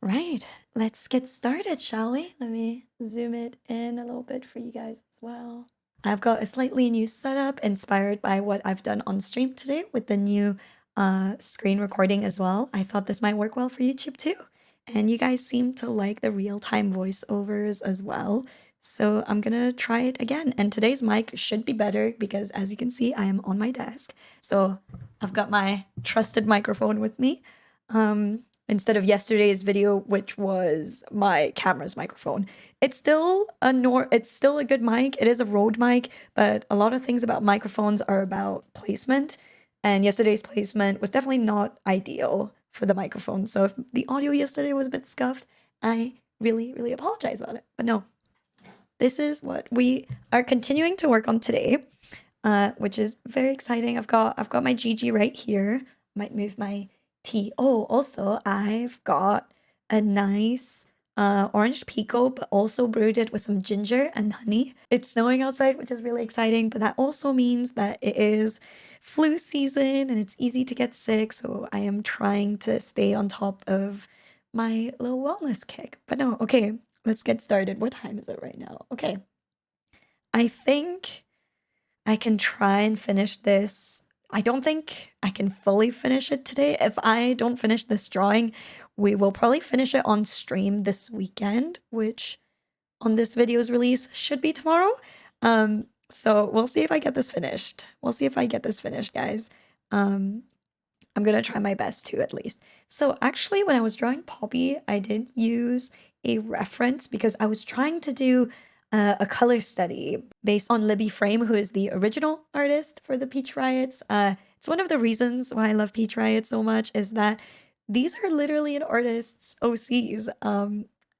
Right, let's get started, shall we? Let me zoom it in a little bit for you guys as well. I've got a slightly new setup inspired by what I've done on stream today with the new screen recording as well. I thought this might work well for YouTube too. And you guys seem to like the real-time voiceovers as well. So I'm gonna try it again. And today's mic should be better because as you can see, I am on my desk. So I've got my trusted microphone with me. Instead of yesterday's video, which was my camera's microphone. It's still a good mic. It is a Rode mic, but a lot of things about microphones are about placement, and yesterday's placement was definitely not ideal for the microphone. So if the audio yesterday was a bit scuffed, I really apologize about it. But no, this is what we are continuing to work on today, which is very exciting. I've got my GG right here. Might move my tea. Oh, also, I've got a nice orange pico, but also brewed it with some ginger and honey. It's snowing outside, which is really exciting, but that also means that it is flu season and it's easy to get sick, so I am trying to stay on top of my little wellness kick. But no, okay, let's get started. What time is it right now? Okay. I think I can try and finish this. I don't think I can fully finish it today. If I don't finish this drawing, we will probably finish it on stream this weekend, which on this video's release should be tomorrow. So we'll see if I get this finished. We'll see if I get this finished, guys. I'm gonna try my best to at least. So actually, when I was drawing Poppy, I did use a reference because I was trying to do a color study based on Libby Frame, who is the original artist for the Peach Riots. It's one of the reasons why I love Peach Riot so much is that these are literally an artist's OCs,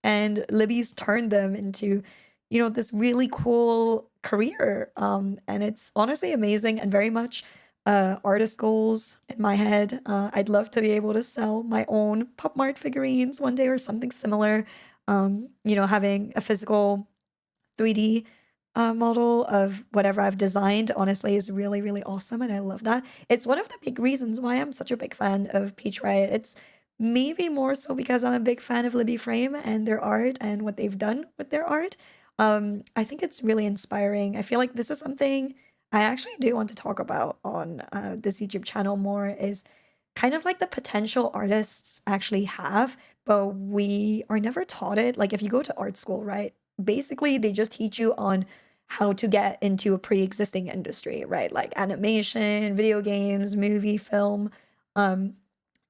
and Libby's turned them into, you know, this really cool career, and it's honestly amazing and very much artist goals in my head. I'd love to be able to sell my own Pop Mart figurines one day or something similar. You know, having a physical 3D model of whatever I've designed honestly is really awesome, and I love that. It's one of the big reasons why I'm such a big fan of Peach Riot. It's maybe more so because I'm a big fan of Libby Frame and their art and what they've done with their art. I think it's really inspiring. I feel like this is something I actually do want to talk about on this YouTube channel more, is kind of like the potential artists actually have, but we are never taught it. Like if you go to art school, right? Basically, they just teach you on how to get into a pre-existing industry, right? Like animation, video games, movie, film. You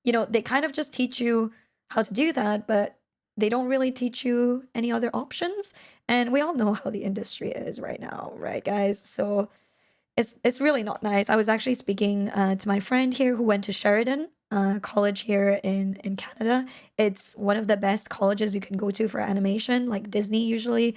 know, they kind of just teach you how to do that, but they don't really teach you any other options. And we all know how the industry is right now, right, guys? So it's really not nice. I was actually speaking to my friend here who went to Sheridan College here in Canada. It's one of the best colleges you can go to for animation. Like Disney usually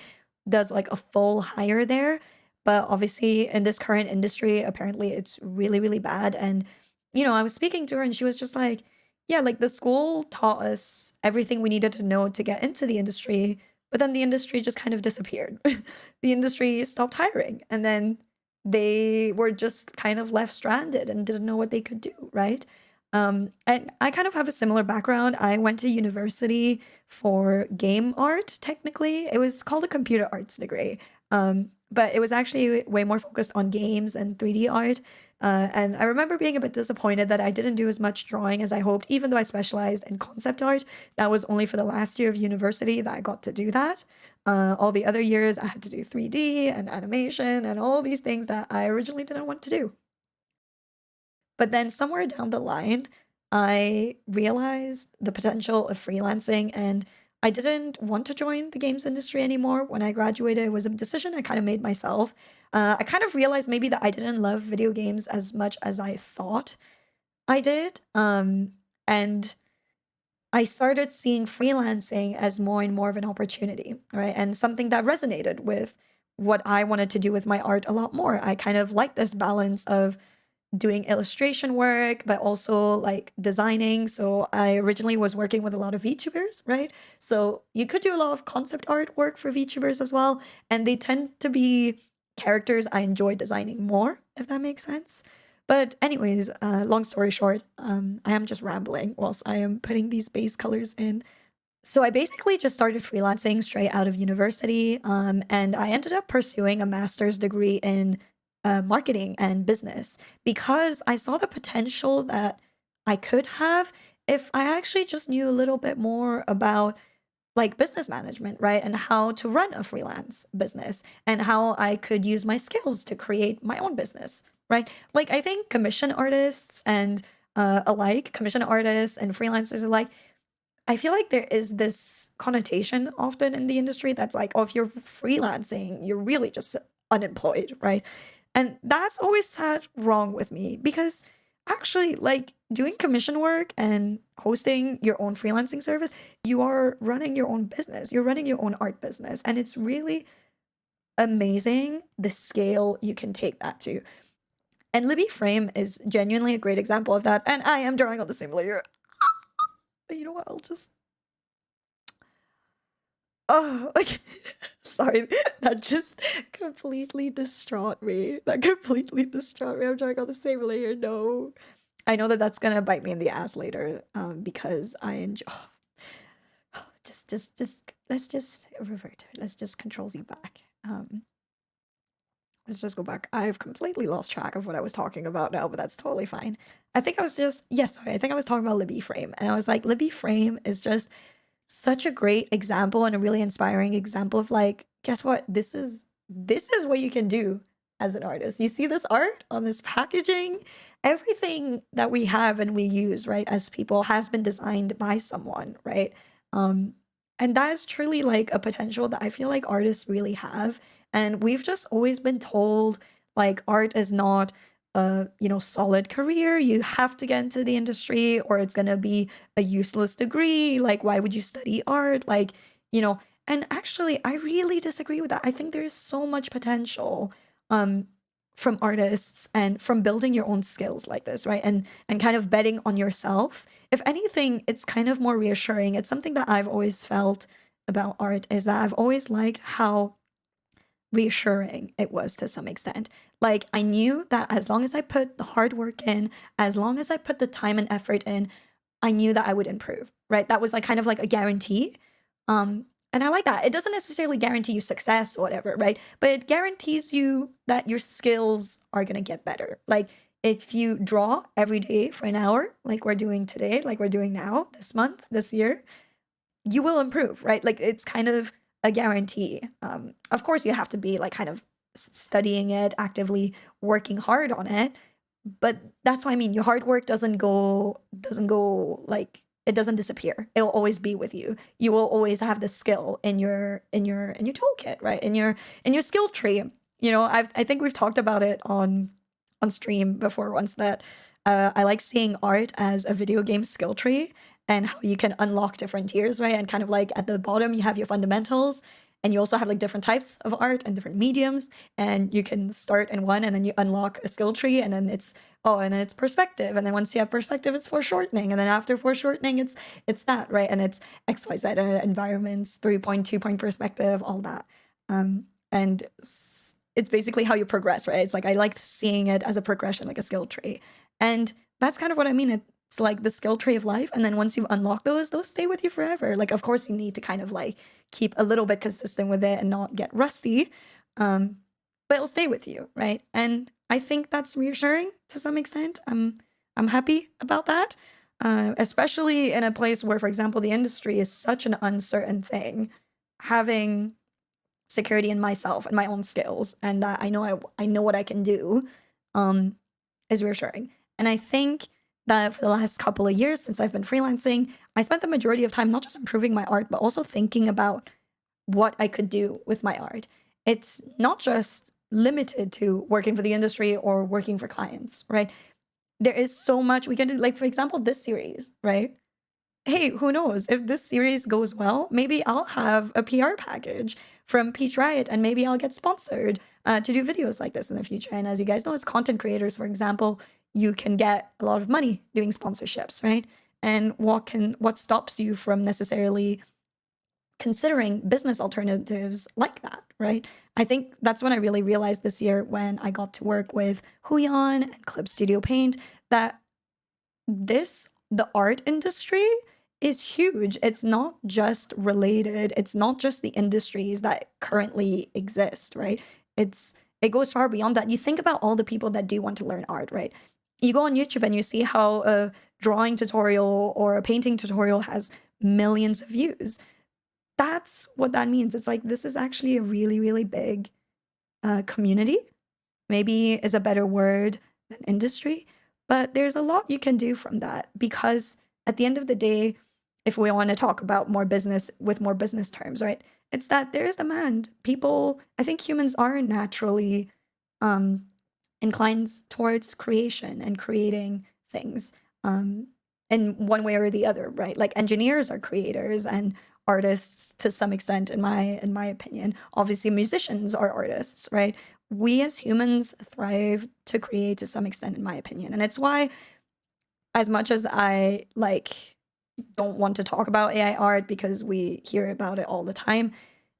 does like a full hire there, but obviously in this current industry, apparently it's really bad. And you know, I was speaking to her and she was just like, yeah, like the school taught us everything we needed to know to get into the industry, but then the industry just kind of disappeared. The industry stopped hiring, and then they were just kind of left stranded and didn't know what they could do, right? And I kind of have a similar background. I went to university for game art, technically. It was called a computer arts degree. But it was actually way more focused on games and 3D art. And I remember being a bit disappointed that I didn't do as much drawing as I hoped, even though I specialized in concept art. That was only for the last year of university that I got to do that. All the other years, I had to do 3D and animation and all these things that I originally didn't want to do. But then somewhere down the line, I realized the potential of freelancing, and I didn't want to join the games industry anymore. When I graduated, it was a decision I kind of made myself. I kind of realized maybe that I didn't love video games as much as I thought I did. And I started seeing freelancing as more and more of an opportunity, right? And something that resonated with what I wanted to do with my art a lot more. I kind of like this balance of doing illustration work, but also like designing. So I originally was working with a lot of VTubers, right? So you could do a lot of concept art work for VTubers as well. And they tend to be characters I enjoy designing more, if that makes sense. But anyways, long story short, I am just rambling whilst I am putting these base colors in. So I basically just started freelancing straight out of university, and I ended up pursuing a master's degree in marketing and business because I saw the potential that I could have if I actually just knew a little bit more about like business management, right? And how to run a freelance business and how I could use my skills to create my own business, right? Like I think commission artists and commission artists and freelancers alike, I feel like there is this connotation often in the industry that's like, oh, if you're freelancing, you're really just unemployed, right? And that's always sat wrong with me because actually, like doing commission work and hosting your own freelancing service, you are running your own business. You're running your own art business. And it's really amazing the scale you can take that to. And Libby Frame is genuinely a great example of that. And I am drawing on the same layer. But you know what? I'll just. Oh, okay. Sorry. That just completely distraught me. That completely distraught me. I'm drawing on the same layer. No. I know that that's gonna bite me in the ass later, because I enjoy. Just let's just revert to it. Let's just Control Z back. Let's just go back. I've completely lost track of what I was talking about now, but that's totally fine. I think I was just sorry. I think I was talking about Libby Frame, and I was like, Libby Frame is just such a great example and a really inspiring example of like, guess what? This is what you can do as an artist. You see this art on this packaging, everything that we have and we use, right, as people has been designed by someone, right? And that is truly like a potential that I feel like artists really have. And we've just always been told like art is not a solid career. You have to get into the industry or it's gonna be a useless degree. Like, why would you study art? Like, and actually I really disagree with that. I think there's so much potential from artists and from building your own skills like this, right? And kind of betting on yourself. If anything, it's kind of more reassuring. It's something that I've always felt about art is that I've always liked how reassuring it was to some extent. Like I knew that as long as I put the hard work in, as long as I put the time and effort in, I knew that I would improve, right? That was like kind of like a guarantee. And I like that. It doesn't necessarily guarantee you success or whatever, right? But it guarantees you that your skills are going to get better. Like if you draw every day for an hour, like we're doing today, like we're doing now, this month, this year, you will improve, right? Like it's kind of a guarantee. Of course, you have to be like kind of studying it, actively working hard on it. But that's what I mean. Your hard work doesn't go like it doesn't disappear. It will always be with you. You will always have the skill in your toolkit, right? In your skill tree. I think we've talked about it on stream before once that I like seeing art as a video game skill tree and how you can unlock different tiers, right? And kind of like at the bottom you have your fundamentals, and you also have like different types of art and different mediums, and you can start in one and then you unlock a skill tree, and then it's perspective, and then once you have perspective it's foreshortening, and then after foreshortening it's that, right? And it's XYZ environments, 3-point, 2-point perspective, all that. And it's basically how you progress, right? It's like I liked seeing it as a progression, like a skill tree. And that's kind of what I mean. It's like the skill tree of life. And then once you've unlocked those stay with you forever. Like, of course, you need to kind of like keep a little bit consistent with it and not get rusty. But it'll stay with you, right? And I think that's reassuring to some extent. I'm happy about that. Especially in a place where, for example, the industry is such an uncertain thing. Having security in myself and my own skills, and that I know what I can do, is reassuring. And I think that for the last couple of years since I've been freelancing, I spent the majority of time not just improving my art, but also thinking about what I could do with my art. It's not just limited to working for the industry or working for clients, right? There is so much we can do. Like, for example, this series, right? Hey, who knows? If this series goes well, maybe I'll have a PR package from Peach Riot, and maybe I'll get sponsored to do videos like this in the future. And as you guys know, as content creators, for example, you can get a lot of money doing sponsorships, right? And what stops you from necessarily considering business alternatives like that, right? I think that's when I really realized this year when I got to work with HUION and Clip Studio Paint that the art industry is huge. It's not just related. It's not just the industries that currently exist, right? It goes far beyond that. You think about all the people that do want to learn art, right? You go on YouTube and you see how a drawing tutorial or a painting tutorial has millions of views. That's what that means. It's like, this is actually a really, really big community. Maybe is a better word than industry, but there's a lot you can do from that, because at the end of the day, if we want to talk about more business with more business terms, right? It's that there is demand. People, I think humans are naturally inclined towards creation and creating things in one way or the other, right? Like engineers are creators and artists to some extent, in my opinion. Obviously, musicians are artists, right? We as humans thrive to create to some extent, in my opinion. And it's why, as much as I don't want to talk about AI art because we hear about it all the time,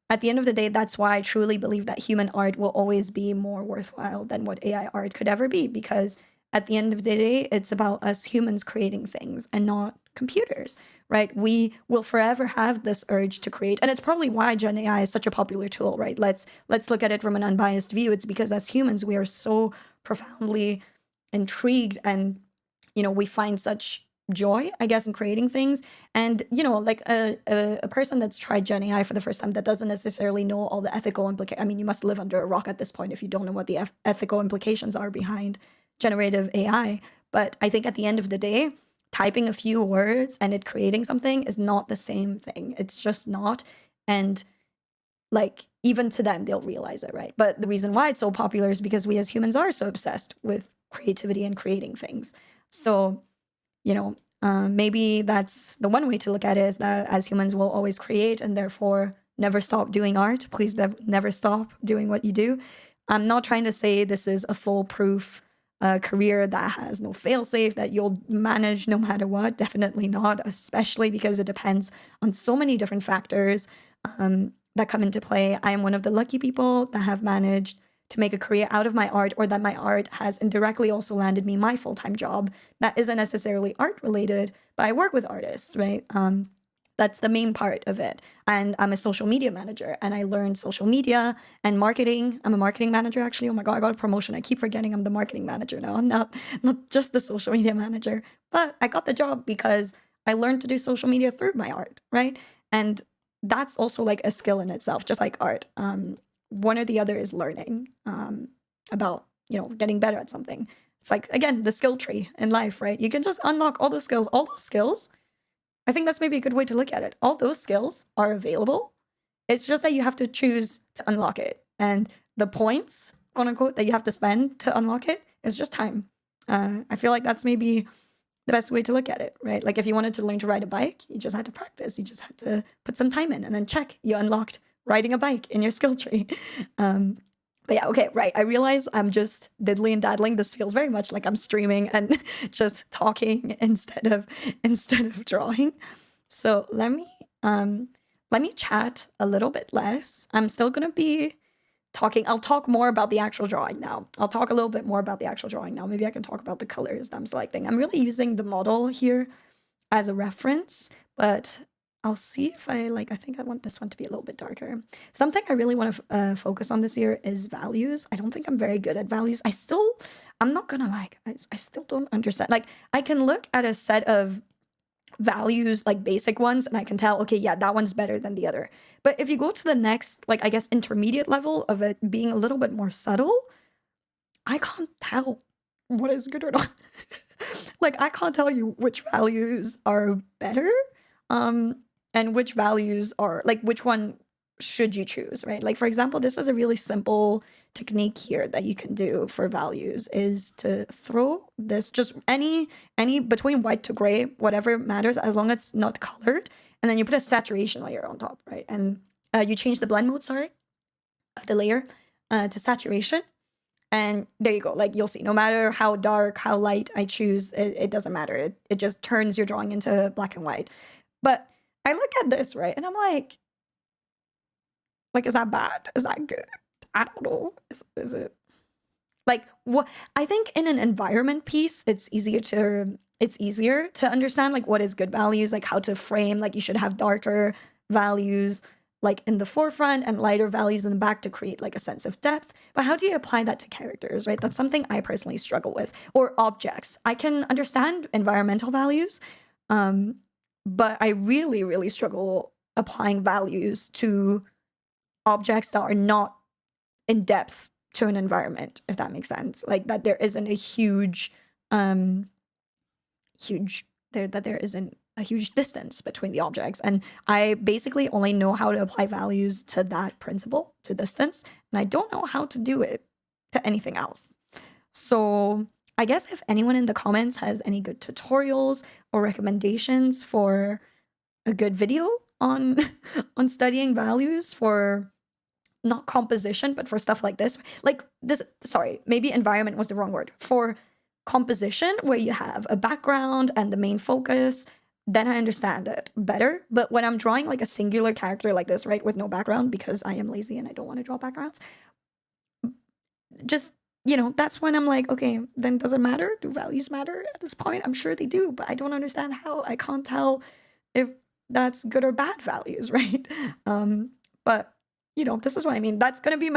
at the end of the day, that's why I truly believe that human art will always be more worthwhile than what AI art could ever be, because at the end of the day, it's about us humans creating things and not computers, right? We will forever have this urge to create. And it's probably why Gen AI is such a popular tool, right? Let's look at it from an unbiased view. It's because as humans, we are so profoundly intrigued, and, we find such joy, I guess, in creating things. And, like a person that's tried Gen AI for the first time that doesn't necessarily know all the ethical implications. I mean, you must live under a rock at this point if you don't know what the ethical implications are behind generative AI. But I think at the end of the day, typing a few words and it creating something is not the same thing. It's just not. And even to them, they'll realize it, right? But the reason why it's so popular is because we as humans are so obsessed with creativity and creating things. So, maybe that's the one way to look at it, is that as humans will always create and therefore never stop doing art. Please never stop doing what you do. I'm not trying to say this is a foolproof career that has no failsafe, that you'll manage no matter what. Definitely not, especially because it depends on so many different factors that come into play. I am one of the lucky people that have managed to make a career out of my art, or that my art has indirectly also landed me my full-time job that isn't necessarily art related, but I work with artists, right? That's the main part of it. And I'm a social media manager, and I learned social media and marketing. I'm a marketing manager, actually. Oh my God, I got a promotion. I keep forgetting I'm the marketing manager now. I'm not just the social media manager, but I got the job because I learned to do social media through my art, right? And that's also like a skill in itself, just like art. One or the other is learning about, getting better at something. It's like, again, the skill tree in life, right? You can just unlock all those skills. All those skills, I think that's maybe a good way to look at it. All those skills are available. It's just that you have to choose to unlock it. And the points, quote unquote, that you have to spend to unlock it is just time. I feel like that's maybe the best way to look at it, right? Like if you wanted to learn to ride a bike, you just had to practice. You just had to put some time in, and then check, you unlocked riding a bike in your skill tree. But yeah, okay, right. I realize I'm just diddly and daddling. This feels very much like I'm streaming and just talking instead of drawing. So let me chat a little bit less. I'm still gonna be talking. I'll talk more about the actual drawing now. I'll talk a little bit more about the actual drawing now. Maybe I can talk about the colors that I'm selecting. I'm really using the model here as a reference, but I'll see if I think I want this one to be a little bit darker. Something I really want to focus on this year is values. I don't think I'm very good at values. I'm not gonna I still don't understand. Like, I can look at a set of values, like basic ones, and I can tell, okay, yeah, that one's better than the other. But if you go to the next, I guess, intermediate level of it being a little bit more subtle, I can't tell what is good or not. I can't tell you which values are better. And which values are, which one should you choose, right? Like, for example, this is a really simple technique here that you can do for values, is to throw this, just any between white to gray, whatever matters, as long as it's not colored, and then you put a saturation layer on top, right? And you change the blend mode, of the layer to saturation, and there you go. You'll see, no matter how dark, how light I choose, it doesn't matter. It just turns your drawing into black and white. But I look at this, right, and I'm like, is that bad? Is that good? I don't know. Is it? What? I think in an environment piece, it's easier to it's easier to understand like what is good values, like how to frame, like you should have darker values like in the forefront and lighter values in the back to create like a sense of depth. But how do you apply that to characters, right? That's something I personally struggle with. Or objects. I can understand environmental values, but I really, really struggle applying values to objects that are not in depth to an environment, if that makes sense. Like that there isn't a huge there isn't a huge distance between the objects. And I basically only know how to apply values to that principle, to distance, and I don't know how to do it to anything else. So I guess if anyone in the comments has any good tutorials or recommendations for a good video on on studying values for not composition, but for stuff like this, sorry, maybe environment was the wrong word, for composition where you have a background and the main focus, then I understand it better. But when I'm drawing like a singular character like this, right, with no background, because I am lazy and I don't want to draw backgrounds, just, you know, that's when I'm like, okay, then does it matter? Do values matter at this point? I'm sure they do, but I don't understand how. I can't tell if that's good or bad values, right? But you know, this is what I mean. That's gonna be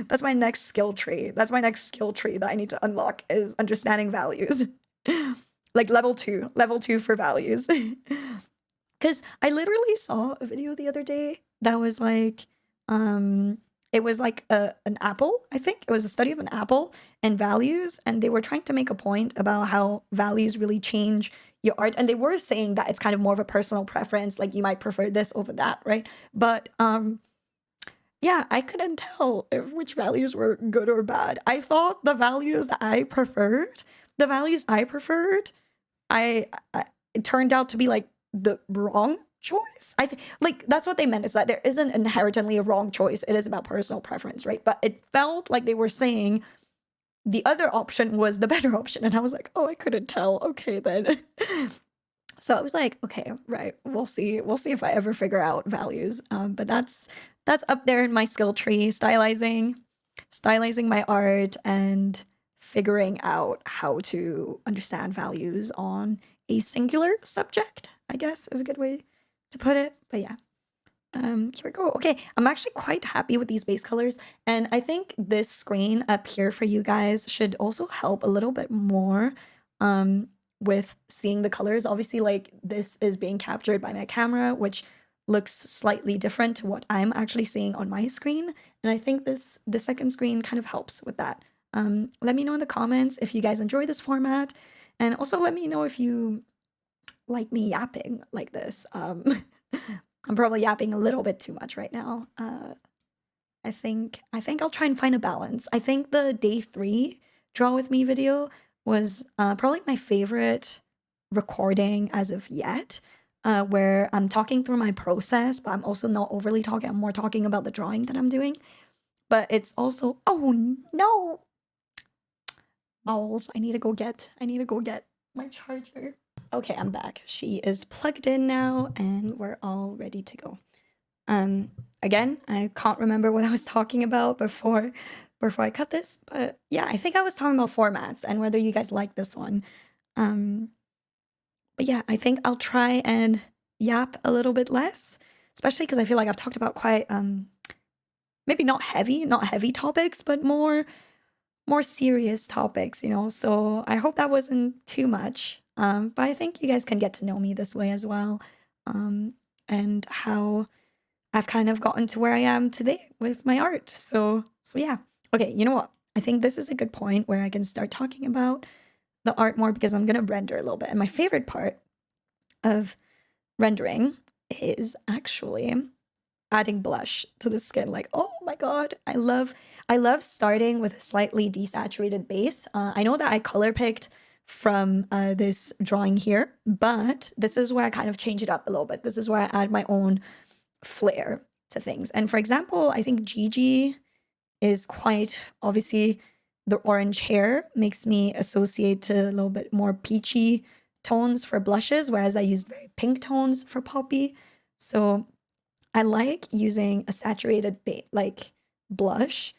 that's my next skill tree. That's my next skill tree that I need to unlock, is understanding values. Like level 2 for values. Because I literally saw a video the other day that was like, it was like an apple, I think. It was a study of an apple and values, and they were trying to make a point about how values really change your art. And they were saying that it's kind of more of a personal preference, like you might prefer this over that, right? But yeah, I couldn't tell which values were good or bad. I thought the values I preferred, it turned out to be like the wrong choice. I think like that's what they meant, is that there isn't inherently a wrong choice. It is about personal preference, right? But it felt like they were saying the other option was the better option, and I was like, oh, I couldn't tell. Okay, then. So I was like, okay, right, we'll see if I ever figure out values. But that's up there in my skill tree, stylizing my art and figuring out how to understand values on a singular subject, I guess is a good way to put it. But yeah, here we go. Okay, I'm actually quite happy with these base colors, and I think this screen up here for you guys should also help a little bit more with seeing the colors. Obviously, like, this is being captured by my camera, which looks slightly different to what I'm actually seeing on my screen, and I think the second screen kind of helps with that. Let me know in the comments if you guys enjoy this format, and also let me know if you like me yapping like this. I'm probably yapping a little bit too much right now. I think I'll try and find a balance. I think the day 3 draw with me video was probably my favorite recording as of yet, where I'm talking through my process, but I'm also not overly talking. I'm more talking about the drawing that I'm doing. But it's also, oh no, owls! I need to go get my charger. Okay, I'm back. She is plugged in now, and we're all ready to go. Again, I can't remember what I was talking about before I cut this, but yeah, I think I was talking about formats and whether you guys like this one. But yeah, I think I'll try and yap a little bit less, especially because I feel like I've talked about quite maybe not heavy topics, but more serious topics, you know. So I hope that wasn't too much. But I think you guys can get to know me this way as well, and how I've kind of gotten to where I am today with my art. So yeah. Okay, you know what? I think this is a good point where I can start talking about the art more, because I'm gonna render a little bit. And my favorite part of rendering is actually adding blush to the skin. Like, oh my god, I love starting with a slightly desaturated base. I know that I color picked from this drawing here, but this is where I kind of change it up a little bit. This is where I add my own flair to things. And for example, I think Gigi is quite obviously, the orange hair makes me associate to a little bit more peachy tones for blushes, whereas I use very pink tones for Poppy. So I like using a saturated like blush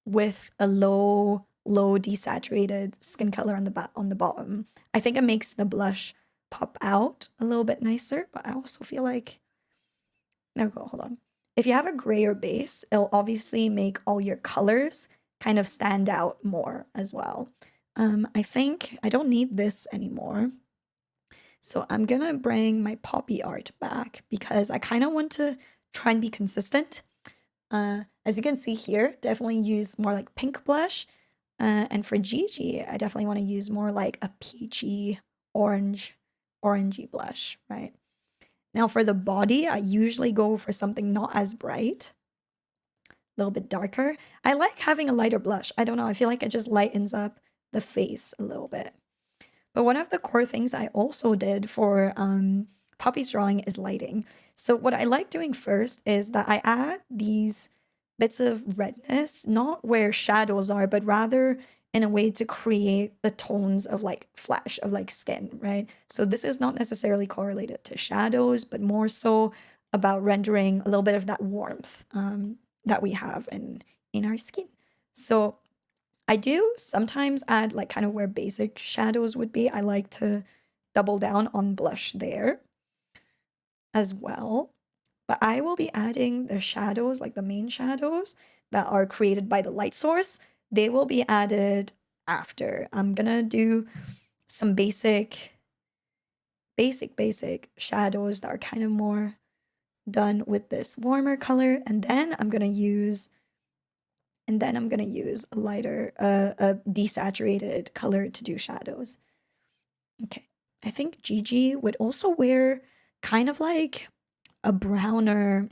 with a low low desaturated skin color on the bottom. I think it makes the blush pop out a little bit nicer, but I also feel like, there we go, hold on. If you have a grayer base, it'll obviously make all your colors kind of stand out more as well. I think I don't need this anymore. So I'm gonna bring my poppy art back because I kind of want to try and be consistent. As you can see here, definitely use more like pink blush. And for Gigi, I definitely want to use more like a peachy orangey blush, right? Now for the body, I usually go for something not as bright, a little bit darker. I like having a lighter blush. I don't know, I feel like it just lightens up the face a little bit. But one of the core things I also did for Poppy's drawing is lighting. So what I like doing first is that I add these bits of redness, not where shadows are, but rather in a way to create the tones of like flesh, of like skin, right? So this is not necessarily correlated to shadows, but more so about rendering a little bit of that warmth that we have in our skin. So I do sometimes add like kind of where basic shadows would be. I like to double down on blush there as well. But I will be adding the shadows, like the main shadows that are created by the light source. They will be added after. I'm gonna do some basic shadows that are kind of more done with this warmer color. And then I'm gonna use a lighter, a desaturated color to do shadows. Okay, I think Gigi would also wear kind of like a browner.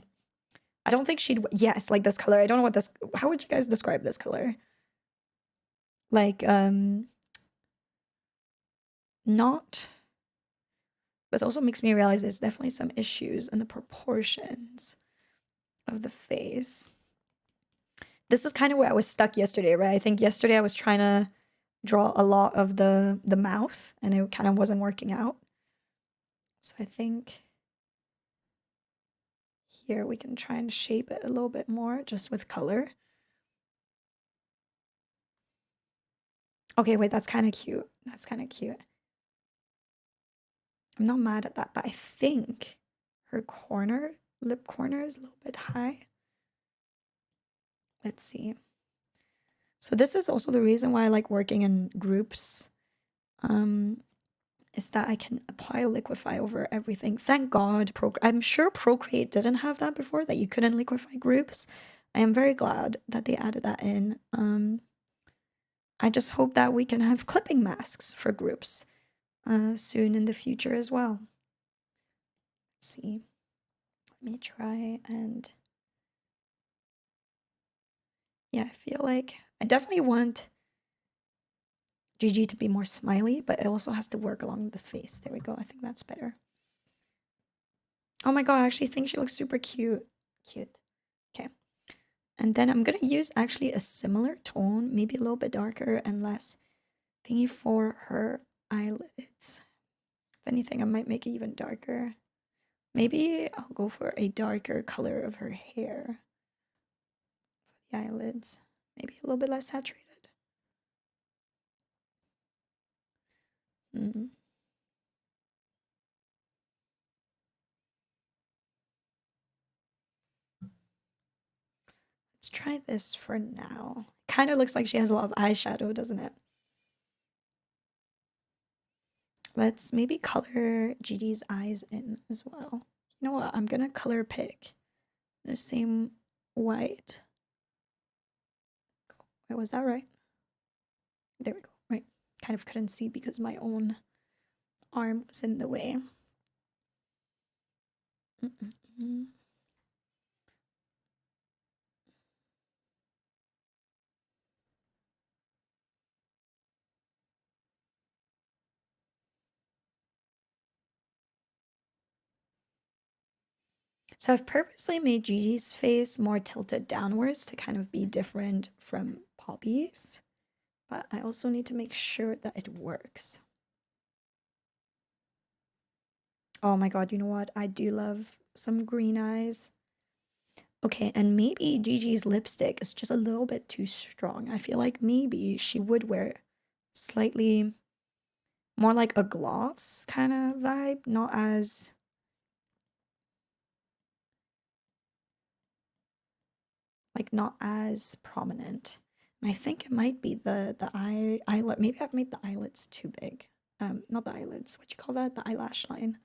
I don't think she'd, yes, like this color. I don't know what this, how would you guys describe this color? Like, not, this also makes me realize there's definitely some issues in the proportions of the face. This is kind of where I was stuck yesterday, right? I think yesterday I was trying to draw a lot of the mouth and it kind of wasn't working out. So I think here we can try and shape it a little bit more just with color. Okay, wait, that's kind of cute. That's kind of cute. I'm not mad at that, but I think her lip corner is a little bit high. Let's see. So this is also the reason why I like working in groups. Is that I can apply liquify over everything. Thank God. I'm sure Procreate didn't have that before, that you couldn't liquify groups. I am very glad that they added that in. I just hope that we can have clipping masks for groups soon in the future as well. Let's see. Let me try and... yeah, I feel like I definitely want Gigi to be more smiley, but it also has to work along the face. There we go. I think that's better. Oh my god, I actually think she looks super cute. Cute. Okay. And then I'm gonna use actually a similar tone, maybe a little bit darker and less thingy for her eyelids. If anything, I might make it even darker. Maybe I'll go for a darker color of her hair for the eyelids. Maybe a little bit less saturated. Let's try this for now. Kind of looks like she has a lot of eyeshadow, doesn't it? Let's maybe color Gigi's eyes in as well. You know what? I'm gonna color pick the same white. Wait, was that right? There we go. Right. Kind of couldn't see because my own arm was in the way. So I've purposely made Gigi's face more tilted downwards to kind of be different from Poppy's, but I also need to make sure that it works. Oh my god, you know what? I do love some green eyes. Okay, and maybe Gigi's lipstick is just a little bit too strong. I feel like maybe she would wear slightly more like a gloss kind of vibe, not as not as prominent. And I think it might be the eyelid. Maybe I've made the eyelids too big. Not the eyelids. What you call that? The eyelash line.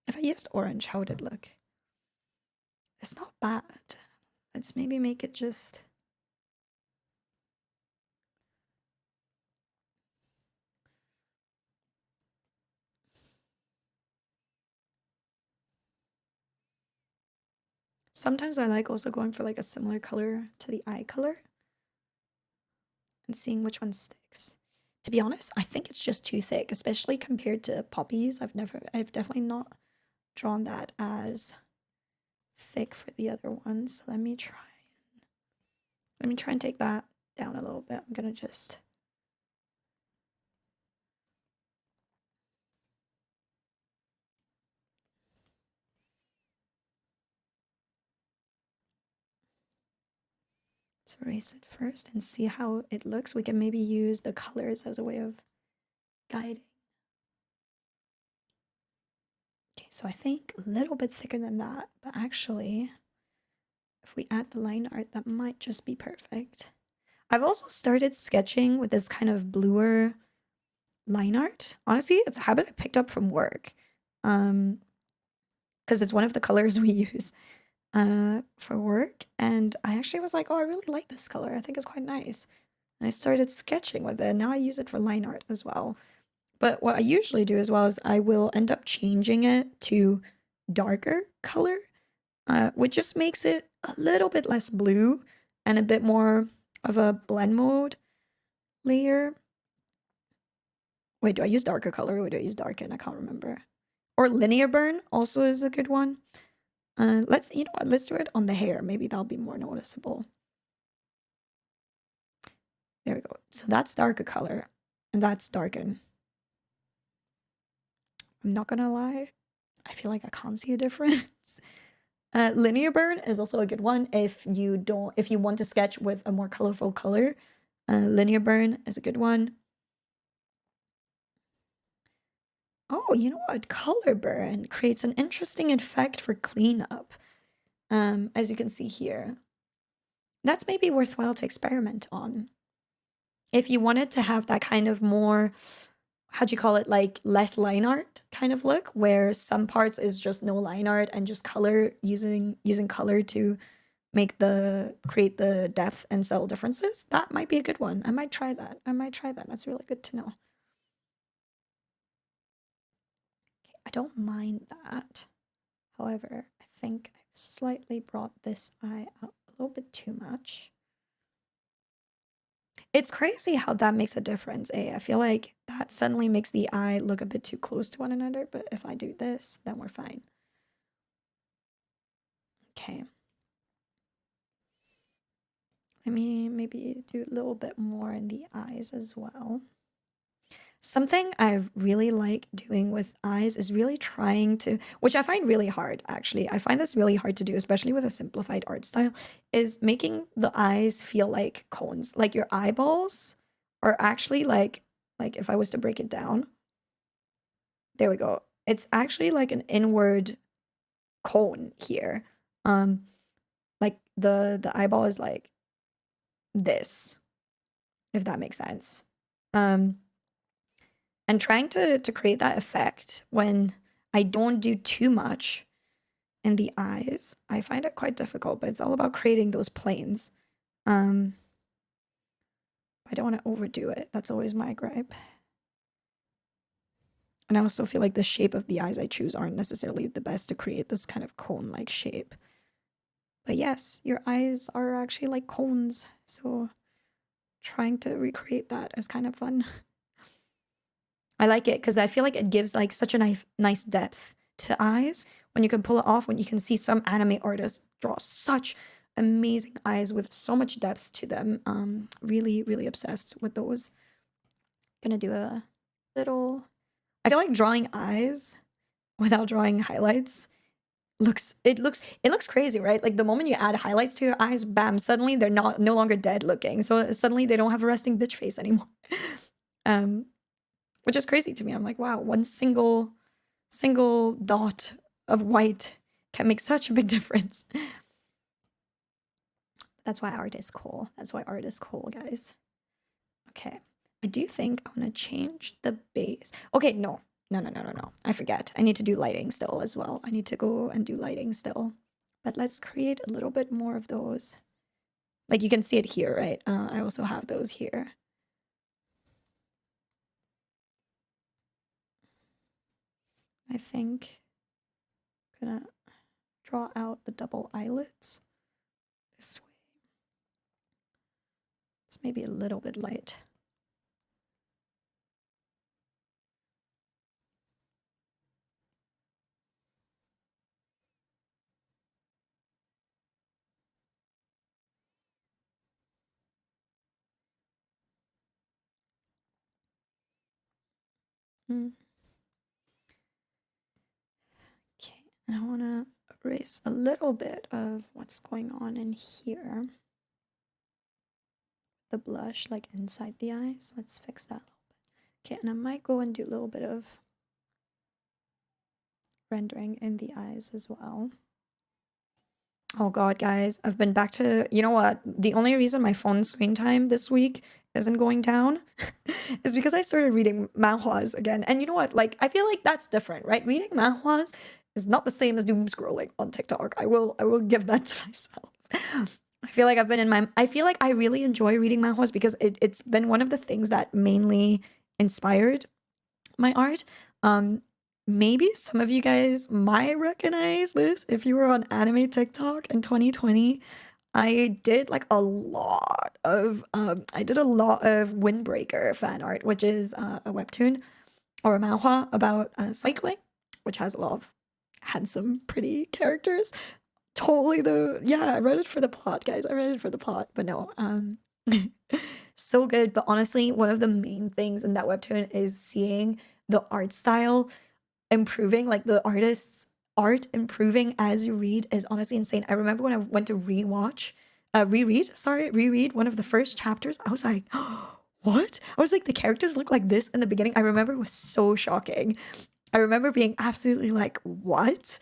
If I used orange, how would it look? It's not bad. Let's maybe make it just. Sometimes I like also going for like a similar color to the eye color and seeing which one sticks. To be honest, I think it's just too thick, especially compared to Poppy's. I've definitely not drawn that as thick for the other one. So let me try and take that down a little bit. I'm gonna just let's erase it first and see how it looks. We can maybe use the colors as a way of guiding. Okay, so I think a little bit thicker than that, but actually, if we add the line art, that might just be perfect. I've also started sketching with this kind of bluer line art. Honestly, it's a habit I picked up from work. Because it's one of the colors we use for work. And I actually was like, oh, I really like this color. I think it's quite nice. And I started sketching with it. Now I use it for line art as well. But what I usually do as well is I will end up changing it to darker color, which just makes it a little bit less blue and a bit more of a blend mode layer. Wait, do I use darker color or do I use darken? I can't remember. Or linear burn also is a good one. Let's do it on the hair. Maybe that'll be more noticeable. There we go. So that's darker color and that's darken. I'm not gonna lie. I feel like I can't see a difference. Linear burn is also a good one if you want to sketch with a more colorful color. Linear burn is a good one. Oh, you know what? Color burn creates an interesting effect for cleanup. As you can see here. That's maybe worthwhile to experiment on. If you wanted to have that kind of more, how'd you call it, like less line art kind of look, where some parts is just no line art and just color, using color to create the depth and subtle differences, that might be a good one. I might try that. That's really good to know. Okay, I don't mind that. However, I think I've slightly brought this eye up a little bit too much. It's crazy how that makes a difference, eh? I feel like that suddenly makes the eye look a bit too close to one another, but if I do this, then we're fine. Okay. Let me maybe do a little bit more in the eyes as well. Something I've really liked doing with eyes is really trying to, which I find really hard actually. I find this really hard to do, especially with a simplified art style, is making the eyes feel like cones. Like your eyeballs are actually like if I was to break it down, there we go. It's actually like an inward cone here. Like the eyeball is like this, if that makes sense. And trying to create that effect when I don't do too much in the eyes, I find it quite difficult, but it's all about creating those planes. I don't want to overdo it. That's always my gripe. And I also feel like the shape of the eyes I choose aren't necessarily the best to create this kind of cone-like shape. But yes, your eyes are actually like cones, so trying to recreate that is kind of fun. I like it because I feel like it gives like such a nice depth to eyes when you can pull it off, when you can see some anime artists draw such amazing eyes with so much depth to them. Really, really obsessed with those. Gonna do a little... I feel like drawing eyes without drawing highlights it looks crazy, right? Like the moment you add highlights to your eyes, bam, suddenly they're no longer dead looking. So suddenly they don't have a resting bitch face anymore. Which is crazy to me. I'm like, wow, one single dot of white can make such a big difference. That's why art is cool. That's why art is cool, guys. Okay. I do think I want to change the base. Okay, no. I forget. I need to do lighting still as well. I need to go and do lighting still. But let's create a little bit more of those. Like you can see it here, right? I also have those here. I think I'm gonna draw out the double eyelids this way. It's maybe a little bit light. Okay, and I want to erase a little bit of what's going on in here. The blush, like inside the eyes. Let's fix that a little bit. Okay, and I might go and do a little bit of rendering in the eyes as well. Oh god, guys, I've been back to, you know what? The only reason my phone screen time this week isn't going down is because I started reading manhwas again. And you know what? Like, I feel like that's different, right? Reading manhwas is not the same as doom scrolling on TikTok. I will give that to myself. I feel like I feel like I really enjoy reading manhwas because it's been one of the things that mainly inspired my art. Maybe some of you guys might recognize this if you were on anime TikTok in 2020. I did like a lot of Windbreaker fan art, which is a webtoon or a manhwa about cycling, which has a lot of handsome, pretty characters. Totally I read it for the plot, guys. I read it for the plot, but no, so good. But honestly, one of the main things in that webtoon is seeing the art style improving, like the artist's art improving as you read is honestly insane. I remember when I went to reread one of the first chapters, I was like, what? I was like, the characters look like this in the beginning. I remember it was so shocking. I remember being absolutely like, what?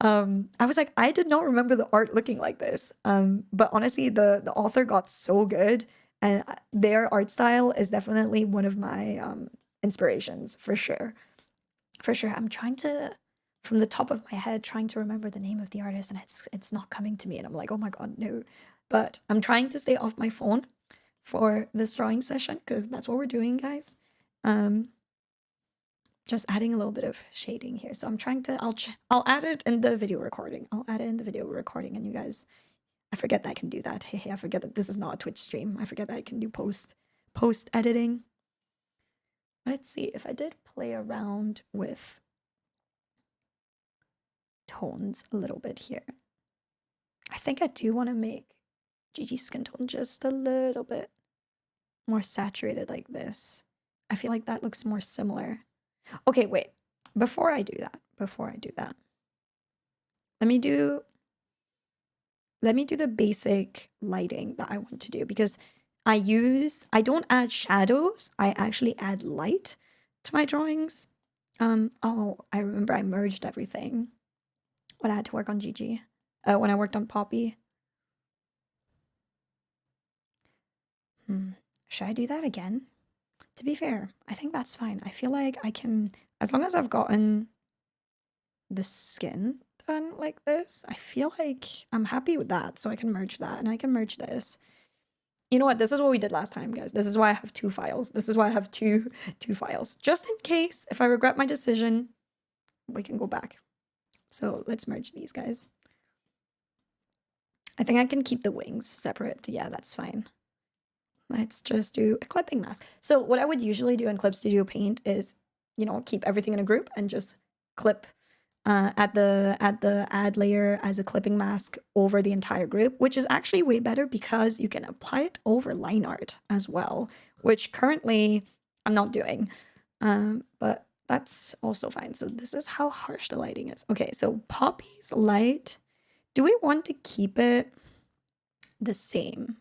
I was like, I did not remember the art looking like this. But honestly, the author got so good, and their art style is definitely one of my inspirations for sure. For sure. I'm trying to, from the top of my head, trying to remember the name of the artist, and it's not coming to me, and I'm like, oh my god, no. But I'm trying to stay off my phone for this drawing session because that's what we're doing, guys. Just adding a little bit of shading here. So I'm trying to, I'll add it in the video recording. And you guys, I forget that I can do that. Hey, I forget that this is not a Twitch stream. I forget that I can do post editing. Let's see if I did play around with tones a little bit here. I think I do want to make Gigi's skin tone just a little bit more saturated like this. I feel like that looks more similar. Okay, wait. Before I do that, let me do the basic lighting that I want to do, because I don't add shadows, I actually add light to my drawings. Oh, I remember I merged everything when I had to work on Gigi. When I worked on Poppy. Should I do that again? To be fair, I think that's fine. I feel like I can, as long as I've gotten the skin done like this, I feel like I'm happy with that. So I can merge that, and I can merge this. You know what? This is what we did last time, guys. This is why I have two files. This is why I have two files. Just in case, if I regret my decision, we can go back. So let's merge these, guys. I think I can keep the wings separate. Yeah, that's fine. Let's just do a clipping mask. So what I would usually do in Clip Studio Paint is, you know, keep everything in a group and just clip at the add layer as a clipping mask over the entire group, which is actually way better because you can apply it over line art as well, which currently I'm not doing. But That's also fine. So this is how harsh the lighting is. Okay, so Poppy's light, do we want to keep it the same?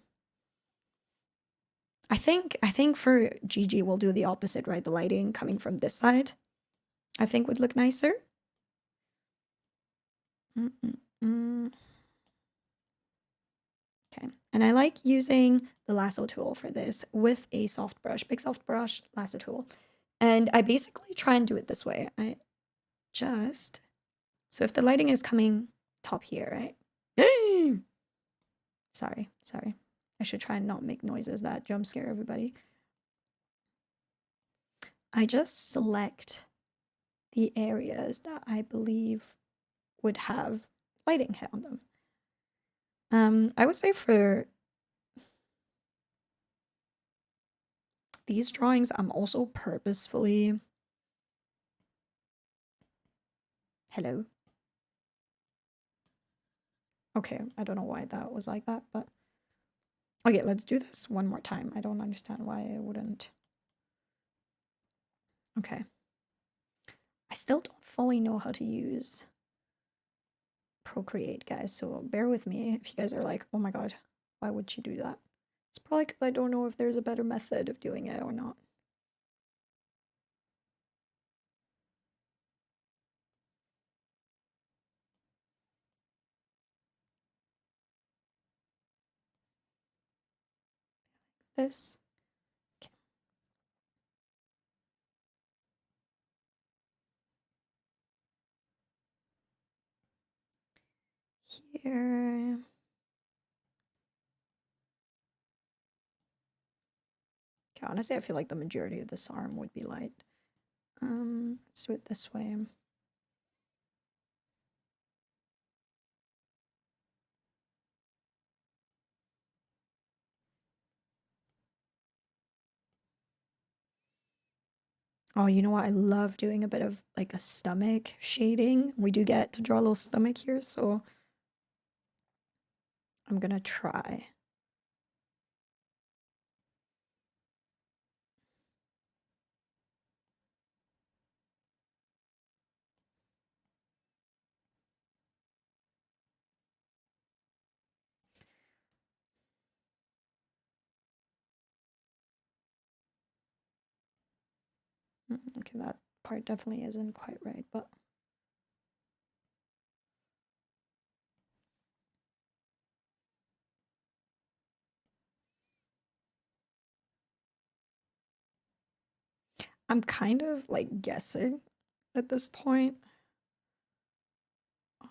I think for Gigi we'll do the opposite, right? The lighting coming from this side, I think would look nicer. Okay, and I like using the lasso tool for this with a soft brush, big soft brush, lasso tool. And I basically try and do it this way. So if the lighting is coming top here, right? Sorry. I should try and not make noises that jump scare everybody. I just select the areas that I believe would have lighting hit on them. I would say for these drawings, I'm also purposefully... Hello? Okay, I don't know why that was like that, but... Okay, let's do this one more time. I don't understand why I wouldn't. Okay. I still don't fully know how to use Procreate, guys, so bear with me if you guys are like, oh my god, why would she do that? It's probably because I don't know if there's a better method of doing it or not. This. Okay. Here. Okay, honestly, I feel like the majority of this arm would be light. Let's do it this way. Oh, you know what? I love doing a bit of like a stomach shading. We do get to draw a little stomach here, so I'm gonna try. Okay, that part definitely isn't quite right, but... I'm kind of like guessing at this point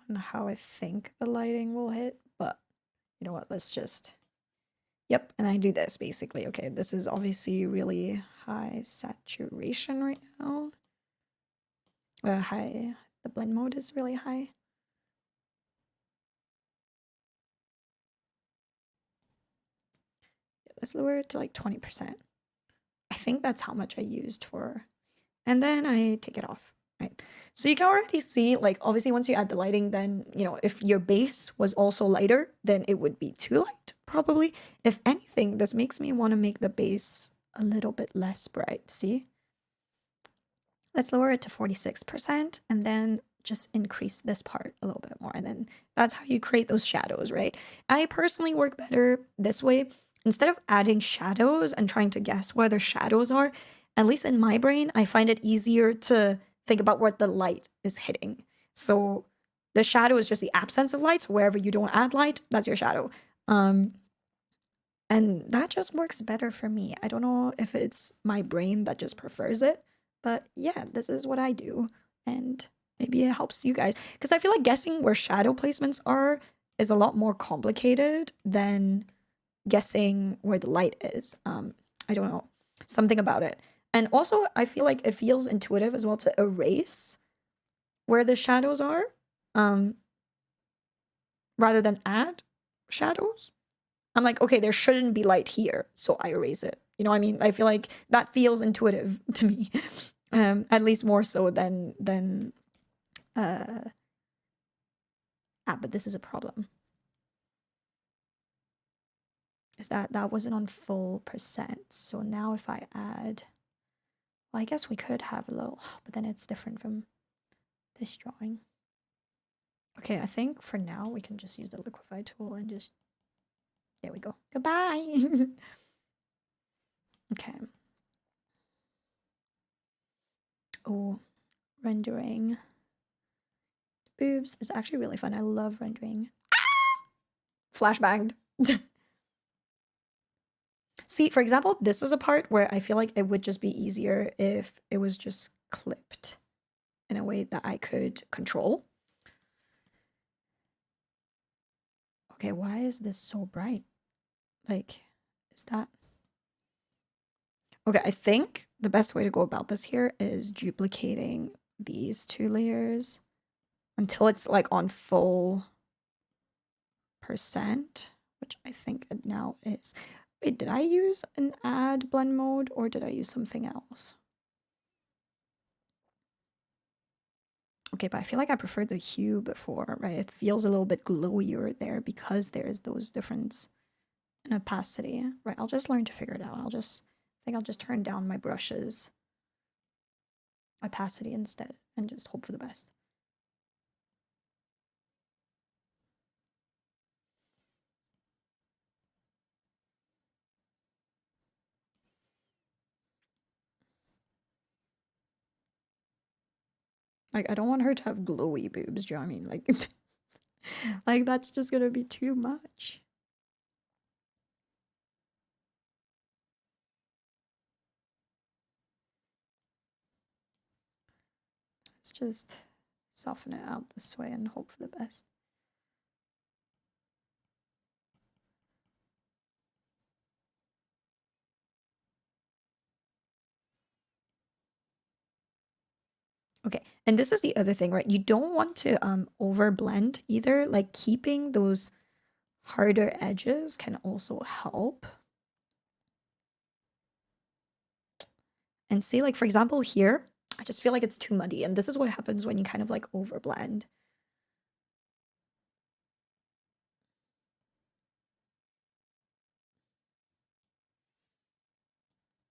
on how I think the lighting will hit, but you know what, let's just... Yep, and I do this basically. Okay, this is obviously really high saturation right now. The blend mode is really high. Let's lower it to like 20%. I think that's how much I used for, and then I take it off, right? So you can already see, like, obviously once you add the lighting, then, you know, if your base was also lighter, then it would be too light, probably. If anything, this makes me want to make the base a little bit less bright, see? Let's lower it to 46% and then just increase this part a little bit more. And then that's how you create those shadows, right? I personally work better this way. Instead of adding shadows and trying to guess where the shadows are, at least in my brain, I find it easier to think about where the light is hitting. So the shadow is just the absence of light. So wherever you don't add light, that's your shadow. And that just works better for me. I don't know if it's my brain that just prefers it, but yeah, this is what I do. And maybe it helps you guys. Because I feel like guessing where shadow placements are is a lot more complicated than guessing where the light is. I don't know. Something about it. And also, I feel like it feels intuitive as well to erase where the shadows are, rather than add shadows. I'm like, okay, there shouldn't be light here, so I erase it. You know what I mean? I feel like that feels intuitive to me, at least more so than but this is a problem. Is that wasn't on full percent. So now if I add Well, I guess we could have a little, but then it's different from this drawing. Okay, I think for now we can just use the liquify tool and just, there we go. Goodbye. Okay. Oh, rendering boobs is actually really fun. I love rendering. Flashbanged. See, for example, this is a part where I feel like it would just be easier if it was just clipped in a way that I could control. Okay, why is this so bright? Like, is that... Okay, I think the best way to go about this here is duplicating these two layers until it's like on full percent, which I think it now is. Wait, did I use an add blend mode or did I use something else? Okay, but I feel like I preferred the hue before, right? It feels a little bit glowier there because there's those difference in opacity, right? I'll just learn to figure it out. I think I'll just turn down my brushes opacity instead and just hope for the best. Like, I don't want her to have glowy boobs, do you know what I mean? Like, like that's just gonna be too much. Let's just soften it out this way and hope for the best. Okay, and this is the other thing, right? You don't want to over blend either. Like keeping those harder edges can also help. And see, like for example here, I just feel like it's too muddy, and this is what happens when you kind of like over blend.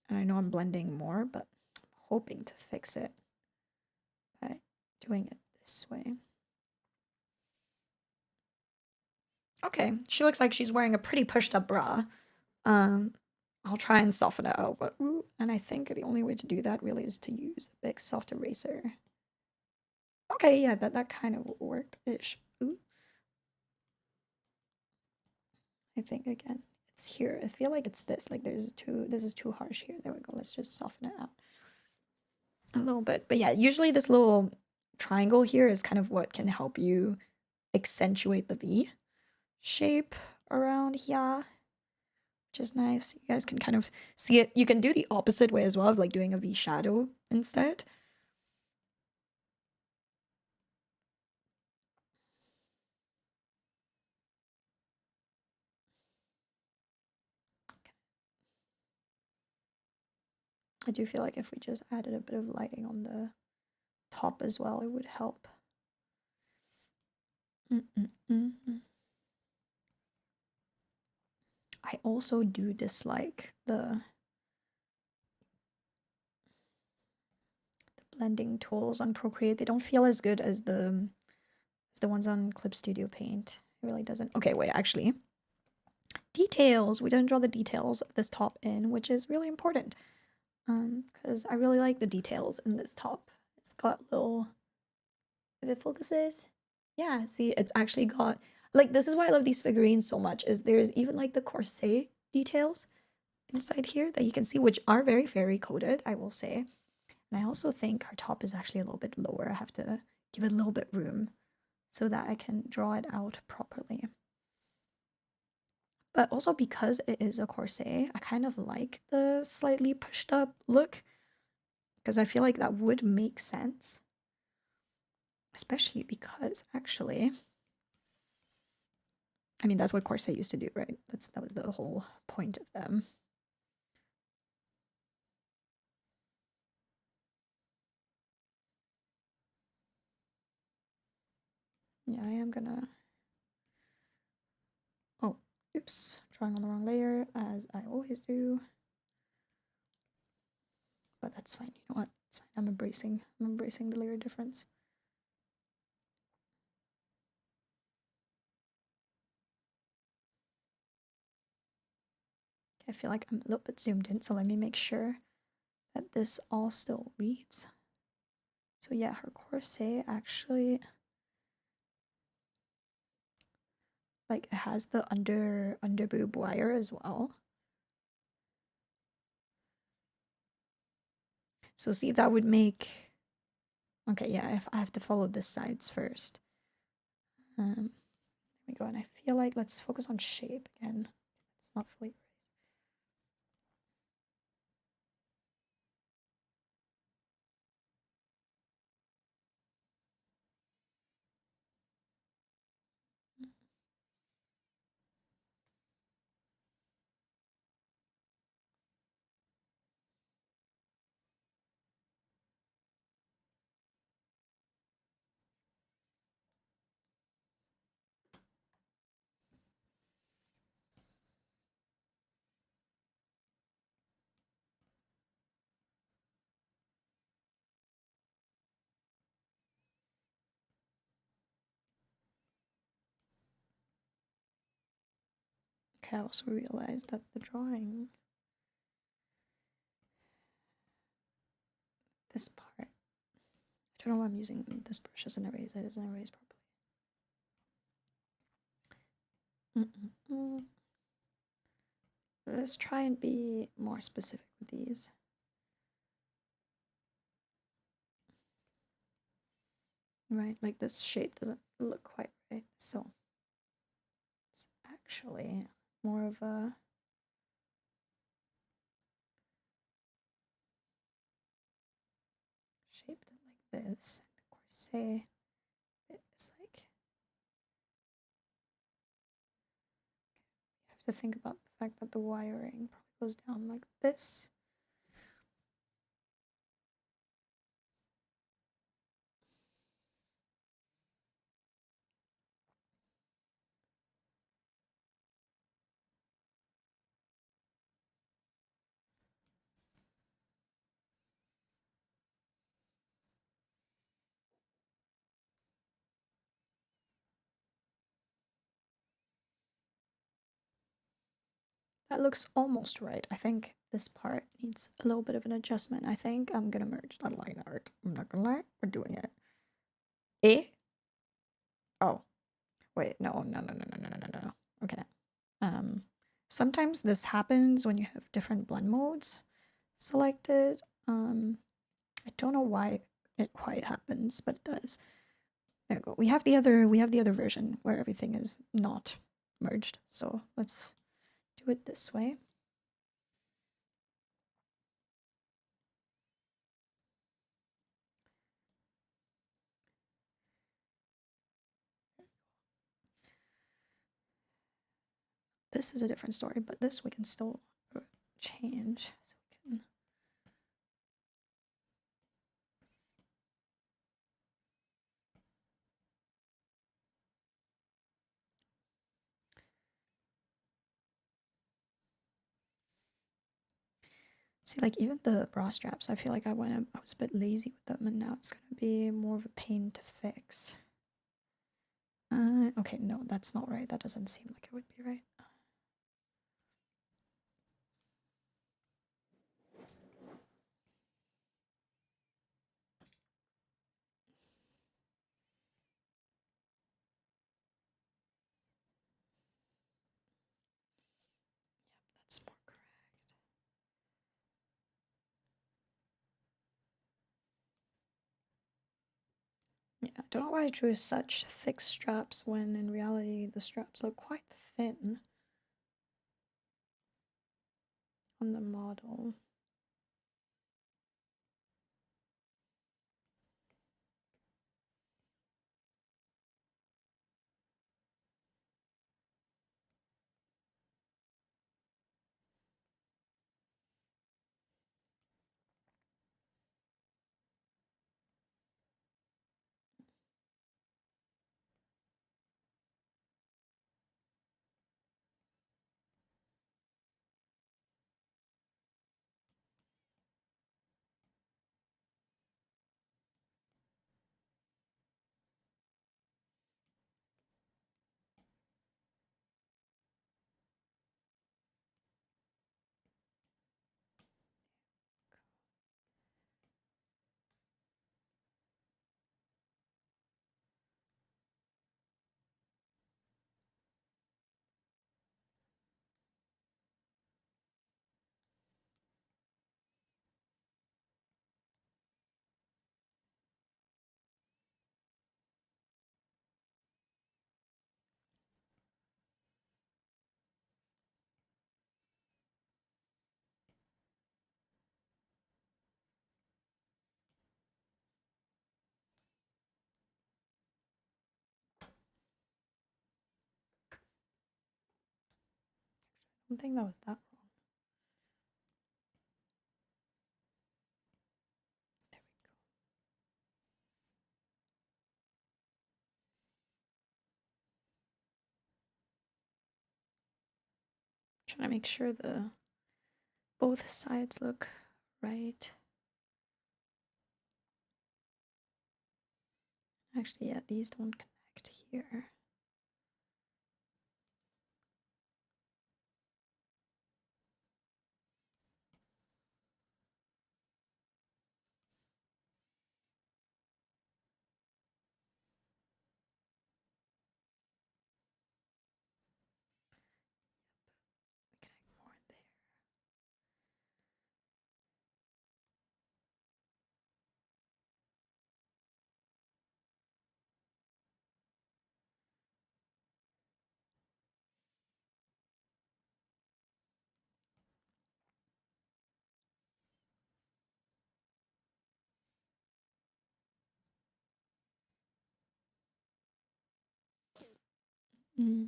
And I know I'm blending more, but I'm hoping to fix it by doing it this way. Okay, she looks like she's wearing a pretty pushed up bra. I'll try and soften it out, but ooh, and I think the only way to do that really is to use a big soft eraser. Okay, yeah, that kind of worked-ish. Ooh. I think again, it's here. I feel like it's this. Like this is too harsh here. There we go. Let's just soften it out a little bit. But yeah, usually this little triangle here is kind of what can help you accentuate the V shape around here, which is nice. You guys can kind of see it. You can do the opposite way as well, of like doing a V shadow instead. I do feel like if we just added a bit of lighting on the top as well, it would help. I also do dislike the blending tools on Procreate. They don't feel as good as the ones on Clip Studio Paint. It really doesn't. Okay, wait, actually. Details. We didn't draw the details of this top in, which is really important. Because I really like the details in this top. It's got little, if it focuses, yeah, see, it's actually got, like, this is why I love these figurines so much, is there's even like the corset details inside here that you can see, which are very fairy coded, I will say. And I also think our top is actually a little bit lower. I have to give it a little bit room so that I can draw it out properly. But also because it is a corset, I kind of like the slightly pushed up look because I feel like that would make sense. Especially because actually, I mean, that's what corset used to do, right? That was the whole point of them. Yeah, I am gonna... Oh, oops. Drawing on the wrong layer, as I always do. but that's fine. You know what? It's fine. I'm embracing the layer difference. I feel like I'm a little bit zoomed in, so let me make sure that this all still reads. So yeah, her corset actually, like, it has the under boob wire as well. So see, that would make, okay, yeah, if I have to follow the sides first. There we go, and I feel like let's focus on shape again. It's not fully erased. Okay, I also realized that the drawing, this part, I don't know why I'm using this brush as an erase. It doesn't erase properly. Let's try and be more specific with these. Right, like this shape doesn't look quite right, so it's actually more of a shape like this. And of course, say it's like, you have to think about the fact that the wiring probably goes down like this. That looks almost right. I think this part needs a little bit of an adjustment. I think I'm gonna merge that line art. I'm not gonna lie, we're doing it. Eh? Oh, wait, no. Okay. Sometimes this happens when you have different blend modes selected. I don't know why it quite happens, but it does. There we go. We have the other version where everything is not merged. So let's do it this way. This is a different story, but this we can still change. So we can see, like, even the bra straps, I feel like I was a bit lazy with them, and now it's gonna be more of a pain to fix. Okay, no, that's not right. That doesn't seem like it would be right. Yep, that's more correct. Yeah, I don't know why I drew such thick straps when in reality the straps look quite thin on the model. don't think that was that wrong. There we go. Trying to make sure both sides look right. Actually, yeah, these don't connect here. Connect more there. Mm.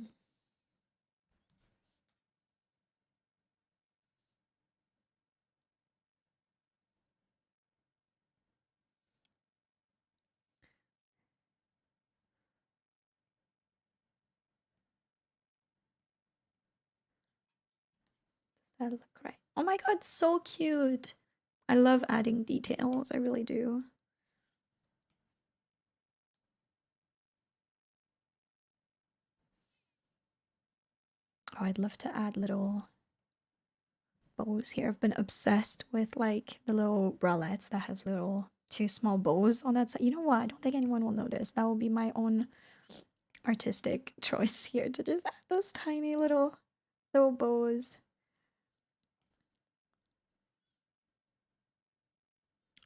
Does that look right? Oh my god, so cute! I love adding details, I really do. Oh, I'd love to add little bows here. I've been obsessed with like the little bralettes that have little two small bows on that side. You know what? I don't think anyone will notice. That will be my own artistic choice here to just add those tiny little bows.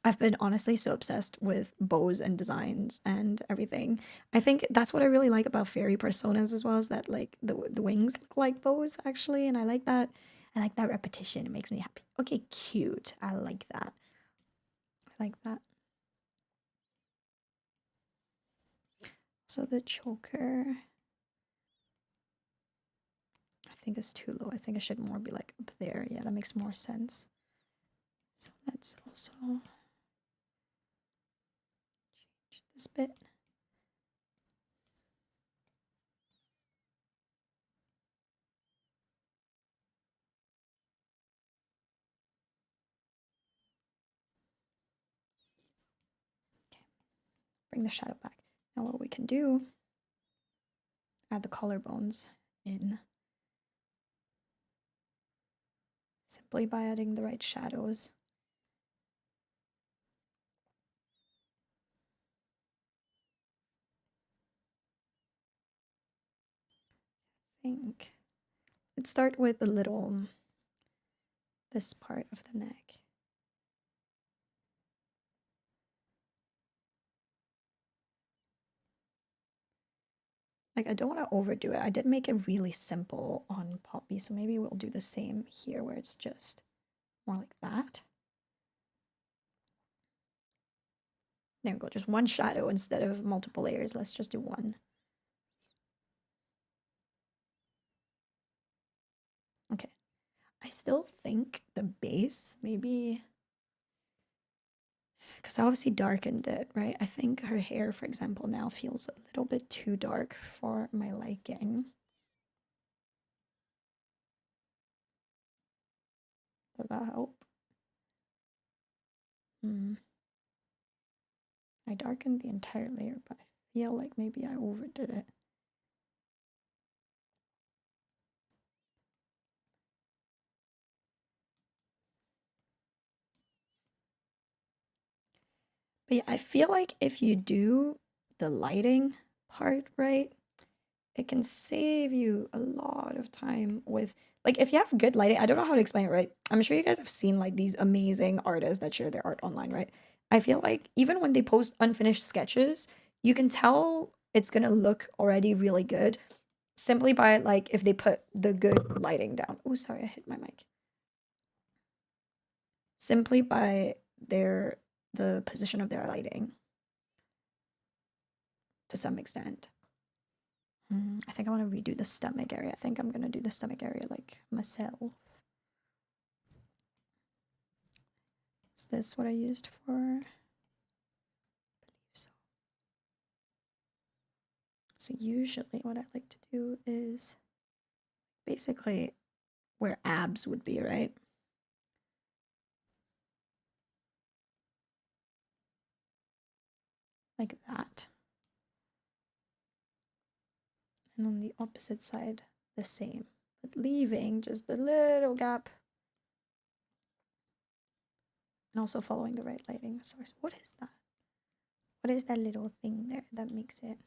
I've been honestly so obsessed with bows and designs and everything. I think that's what I really like about fairy personas as well, is that like the wings look like bows actually, and I like that. I like that repetition. It makes me happy. Okay, cute. I like that. I like that. So the choker, I think is too low. I think it should more be like up there. Yeah, that makes more sense. So let's also change this bit. Okay, bring the shadow back. Now what we can do, add the collarbones in simply by adding the right shadows. I think let's start with the little, this part of the neck. Like, I don't want to overdo it. I did make it really simple on Poppy, so maybe we'll do the same here where it's just more like that. There we go, just one shadow instead of multiple layers. Let's just do one. Okay. I still think the base, maybe, because I obviously darkened it, right? I think her hair, for example, now feels a little bit too dark for my liking. Does that help? I darkened the entire layer, but I feel like maybe I overdid it. But yeah, I feel like if you do the lighting part right, it can save you a lot of time with, like, if you have good lighting. I don't know how to explain it, right? I'm sure you guys have seen like these amazing artists that share their art online, right? I feel like even when they post unfinished sketches, you can tell it's gonna look already really good simply by like if they put the good lighting down. Oh, sorry, I hit my mic. Simply by the position of their lighting to some extent. I think I want to redo the stomach area. I think I'm gonna do the stomach area like myself. Is this what I used for? I believe so. So usually what I like to do is basically where abs would be, right? Like that. And on the opposite side, the same, but leaving just a little gap. And also following the right lighting source. What is that? What is that little thing there that makes it?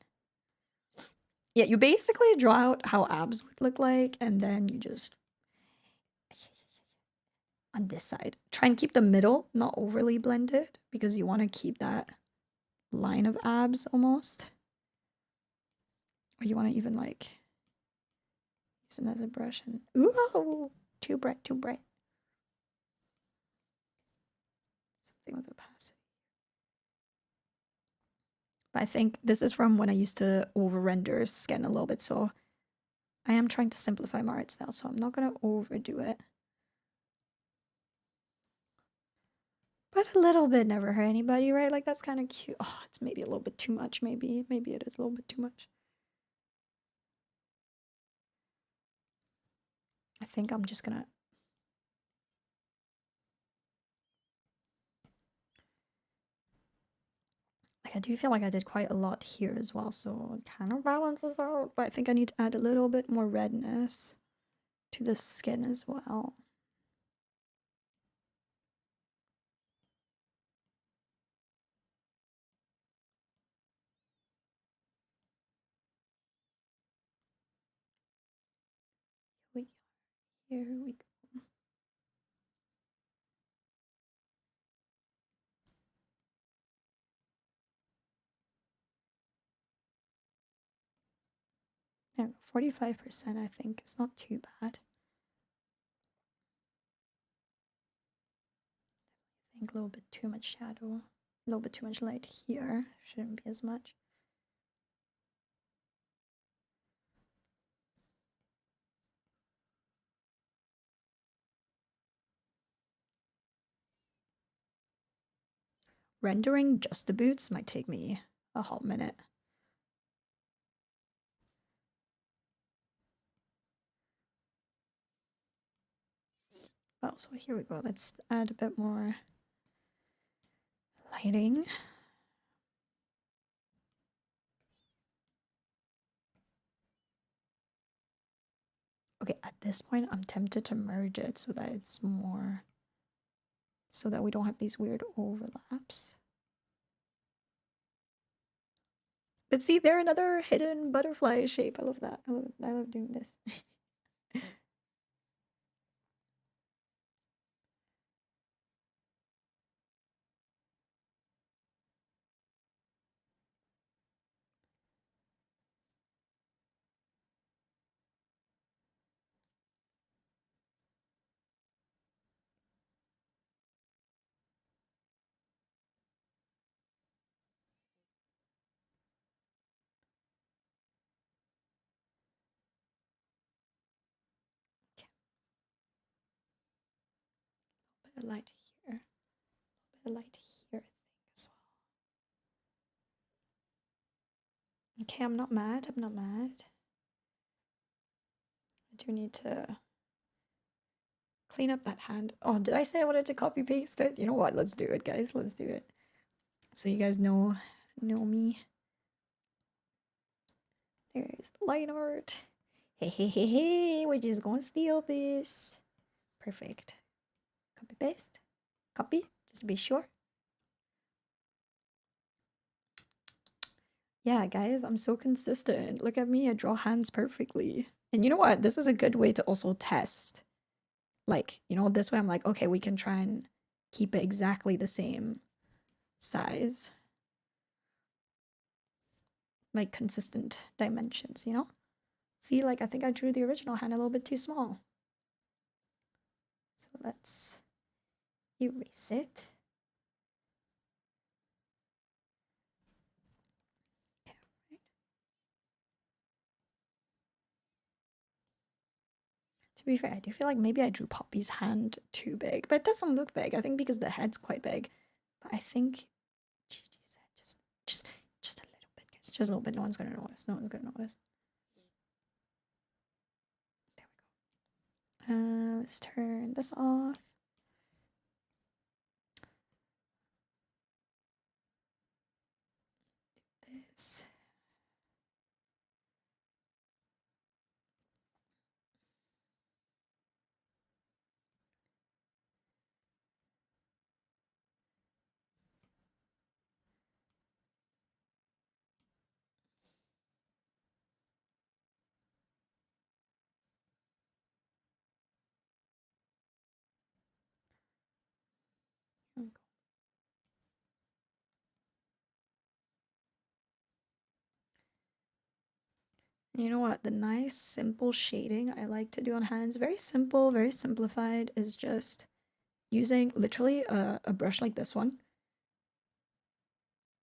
Yeah, you basically draw out how abs would look like, and then you just on this side. Try and keep the middle not overly blended because you want to keep that line of abs almost. Or you want to even like use it as a brush and ooh, too bright, too bright. Something with opacity. But I think this is from when I used to over render skin a little bit, so I am trying to simplify my art style, so I'm not gonna overdo it. But a little bit never hurt anybody, right? Like that's kind of cute. Oh, it's maybe a little bit too much. Maybe it is a little bit too much. I think I'm just gonna. Like I do feel like I did quite a lot here as well, so it kind of balances out. But I think I need to add a little bit more redness to the skin as well. Here we go. There, 45% I think is not too bad. I think a little bit too much shadow, a little bit too much light here. Shouldn't be as much. Rendering just the boots might take me a hot minute. Oh, so here we go. Let's add a bit more lighting. Okay, at this point, I'm tempted to merge it so that it's more, so that we don't have these weird overlaps. But see, they're another hidden butterfly shape. I love that. I love doing this. Bit of light here. Bit of light here, I think, as well. Okay, I'm not mad. I'm not mad. I do need to clean up that hand. Oh, did I say I wanted to copy paste it? You know what? Let's do it, guys. Let's do it. So you guys know me. There's the line art. Hey, we're just gonna steal this. Perfect. Copy paste. Copy, just to be sure. Yeah, guys, I'm so consistent. Look at me, I draw hands perfectly. And you know what? This is a good way to also test. Like, you know, this way I'm like, okay, we can try and keep it exactly the same size. Like consistent dimensions, you know? See, like I think I drew the original hand a little bit too small. So let's erase it. To be fair, I do feel like maybe I drew Poppy's hand too big, but it doesn't look big. I think because the head's quite big. But I think Gigi's head just a little bit, guys. Just a little bit. No one's gonna notice. No one's gonna notice. There we go. Let's turn this off. Do this. You know what? The nice, simple shading I like to do on hands, very simple, very simplified, is just using literally a brush like this one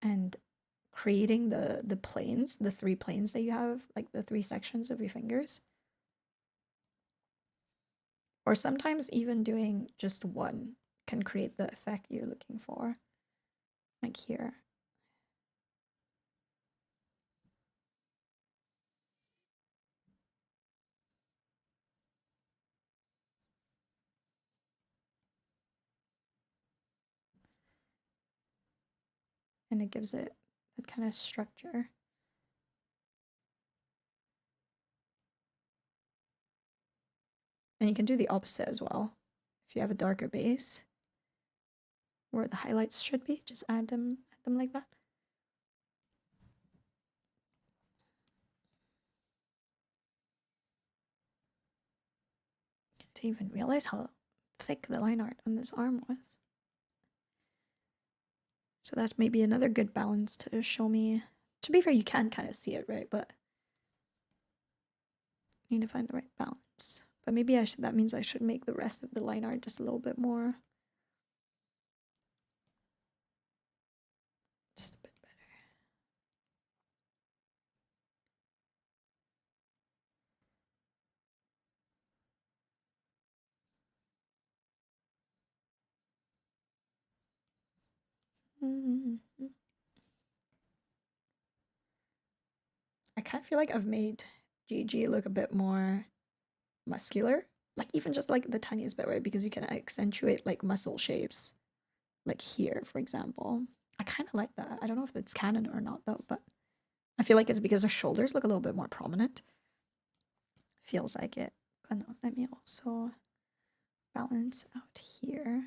and creating the planes, the 3 planes that you have, like the 3 sections of your fingers. Or sometimes even doing just one can create the effect you're looking for, like here. And it gives it that kind of structure. And you can do the opposite as well. If you have a darker base, where the highlights should be, just add them like that. I didn't even realize how thick the line art on this arm was. So that's maybe another good balance to show me. To be fair, you can kind of see it, right? But need to find the right balance. But maybe that means I should make the rest of the line art just a little bit more. Just a bit better. I kind of feel like I've made Gigi look a bit more muscular. Like even just like the tiniest bit, right? Because you can accentuate like muscle shapes. Like here, for example. I kind of like that. I don't know if that's canon or not though, but I feel like it's because her shoulders look a little bit more prominent. Feels like it. But no, let me also balance out here.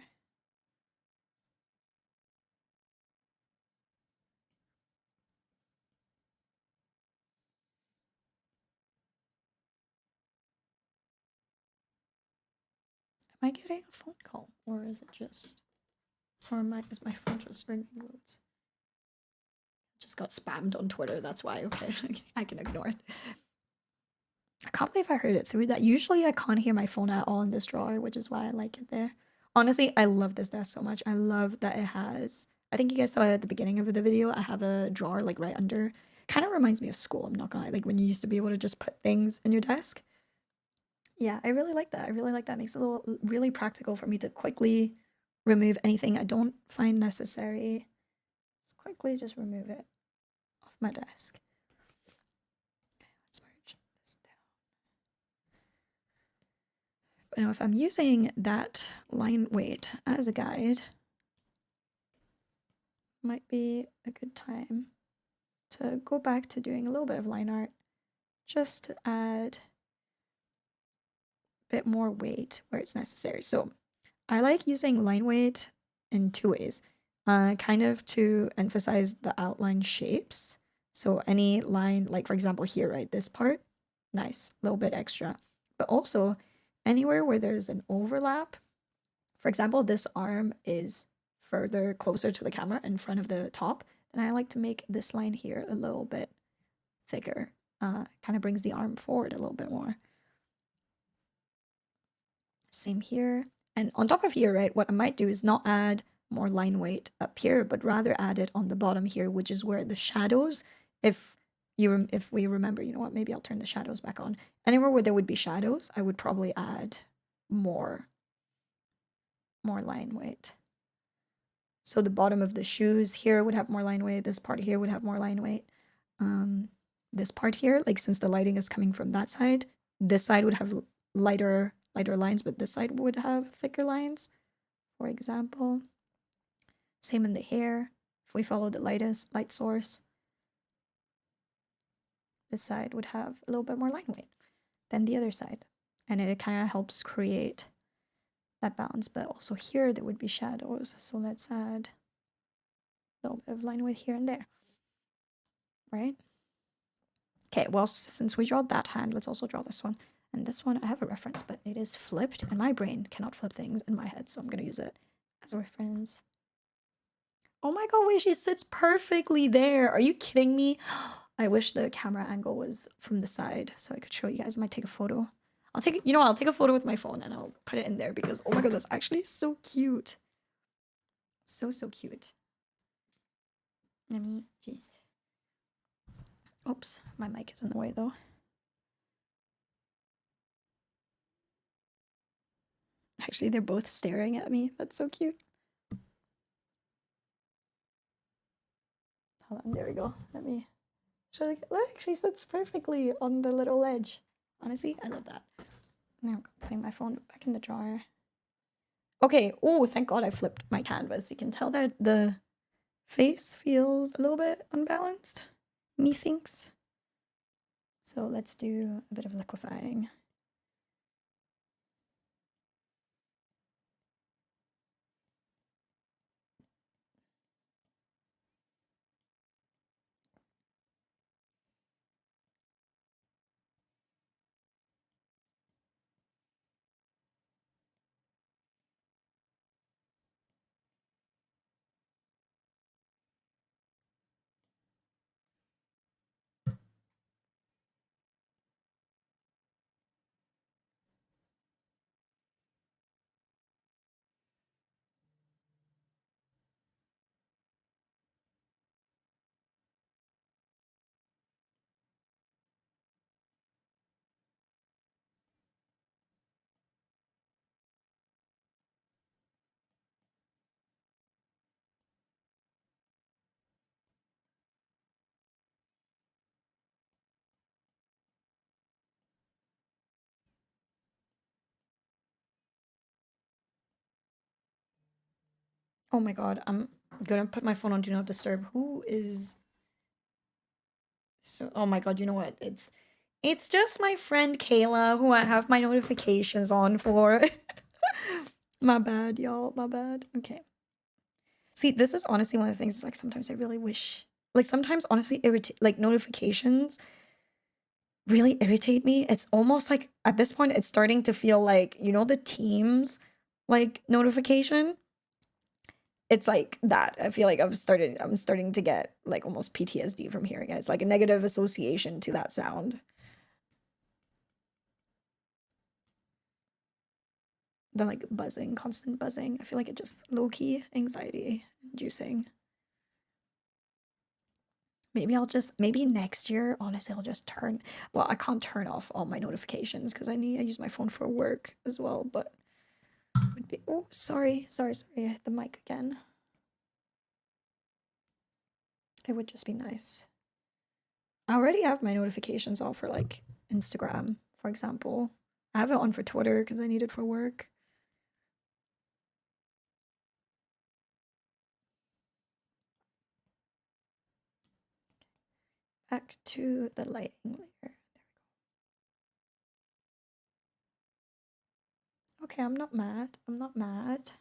Am I getting a phone call? Or is it just... Or is my phone just ringing loads? Just got spammed on Twitter, that's why. Okay, I can ignore it. I can't believe I heard it through that. Usually I can't hear my phone at all in this drawer, which is why I like it there. Honestly, I love this desk so much. I love that it has... I think you guys saw it at the beginning of the video. I have a drawer like right under. Kind of reminds me of school, I'm not gonna lie. Like when you used to be able to just put things in your desk. Yeah, I really like that. I really like that. It makes it really practical for me to quickly remove anything I don't find necessary. Just quickly just remove it off my desk. Okay, let's merge this down. But now if I'm using that line weight as a guide, might be a good time to go back to doing a little bit of line art just to add a bit more weight where it's necessary. So I like using line weight in 2 ways. Kind of to emphasize the outline shapes. So any line, like for example here, right, this part, nice, a little bit extra. But also anywhere where there's an overlap, for example, this arm is further closer to the camera in front of the top, then I like to make this line here a little bit thicker. Kind of brings the arm forward a little bit more. Same here. And on top of here, right, what I might do is not add more line weight up here, but rather add it on the bottom here, which is where the shadows, if if we remember, you know what, maybe I'll turn the shadows back on. Anywhere where there would be shadows, I would probably add more line weight. So the bottom of the shoes here would have more line weight. This part here would have more line weight. This part here, like since the lighting is coming from that side, this side would have lighter lines, but this side would have thicker lines, for example. Same in the hair. If we follow the light source, this side would have a little bit more line weight than the other side. And it kind of helps create that balance. But also here, there would be shadows. So let's add a little bit of line weight here and there. Right? Okay, well, since we draw that hand, let's also draw this one. And this one, I have a reference, but it is flipped, and my brain cannot flip things in my head, so I'm going to use it as a reference. Oh my god, wait, she sits perfectly there. Are you kidding me? I wish the camera angle was from the side so I could show you guys. I might take a photo. I'll take a photo with my phone and I'll put it in there because, oh my god, that's actually so cute. So cute. Let me just... Oops, my mic is in the way though. Actually, they're both staring at me. That's so cute. Hold on, there we go. Let me show you. Look, she sits perfectly on the little ledge. Honestly, I love that. Now I'm putting my phone back in the drawer. Okay, oh, thank god I flipped my canvas. You can tell that the face feels a little bit unbalanced, methinks. So let's do a bit of liquefying. Oh my god, I'm gonna put my phone on Do Not Disturb. Who is... So, oh my god, you know what? It's just my friend Kayla who I have my notifications on for. My bad, y'all. My bad. Okay. See, this is honestly one of the things, is like sometimes I really wish, like sometimes honestly like notifications really irritate me. It's almost like at this point it's starting to feel like, you know, the Teams like notification. It's like that. I feel like I'm starting to get like almost PTSD from hearing it. It's like a negative association to that sound. The like buzzing, constant buzzing. I feel like it just low-key anxiety inducing. Maybe next year, honestly, I'll just well, I can't turn off all my notifications because I use my phone for work as well, but it would be, oh, sorry, I hit the mic again. It would just be nice. I already have my notifications off for like Instagram, for example. I have it on for Twitter because I need it for work. Back to the lighting layer. There we go. Okay, I'm not mad.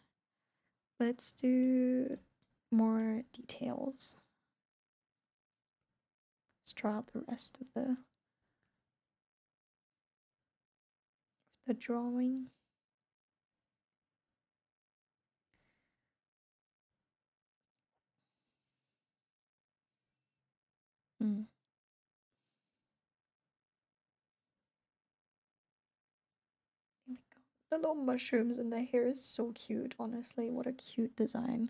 Let's do more details. Let's draw out the rest of the drawing. There we go. The little mushrooms in the hair is so cute, honestly. What a cute design.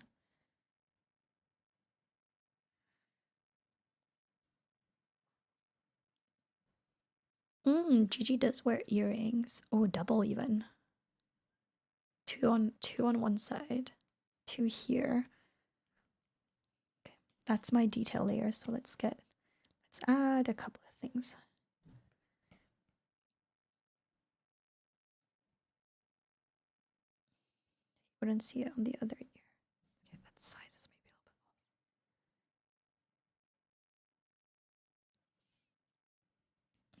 Gigi does wear earrings. Oh, double even. Two on one side. Two here. Okay, that's my detail layer, so let's add a couple of things. Wouldn't see it on the other ear. Okay, that size is maybe a little bit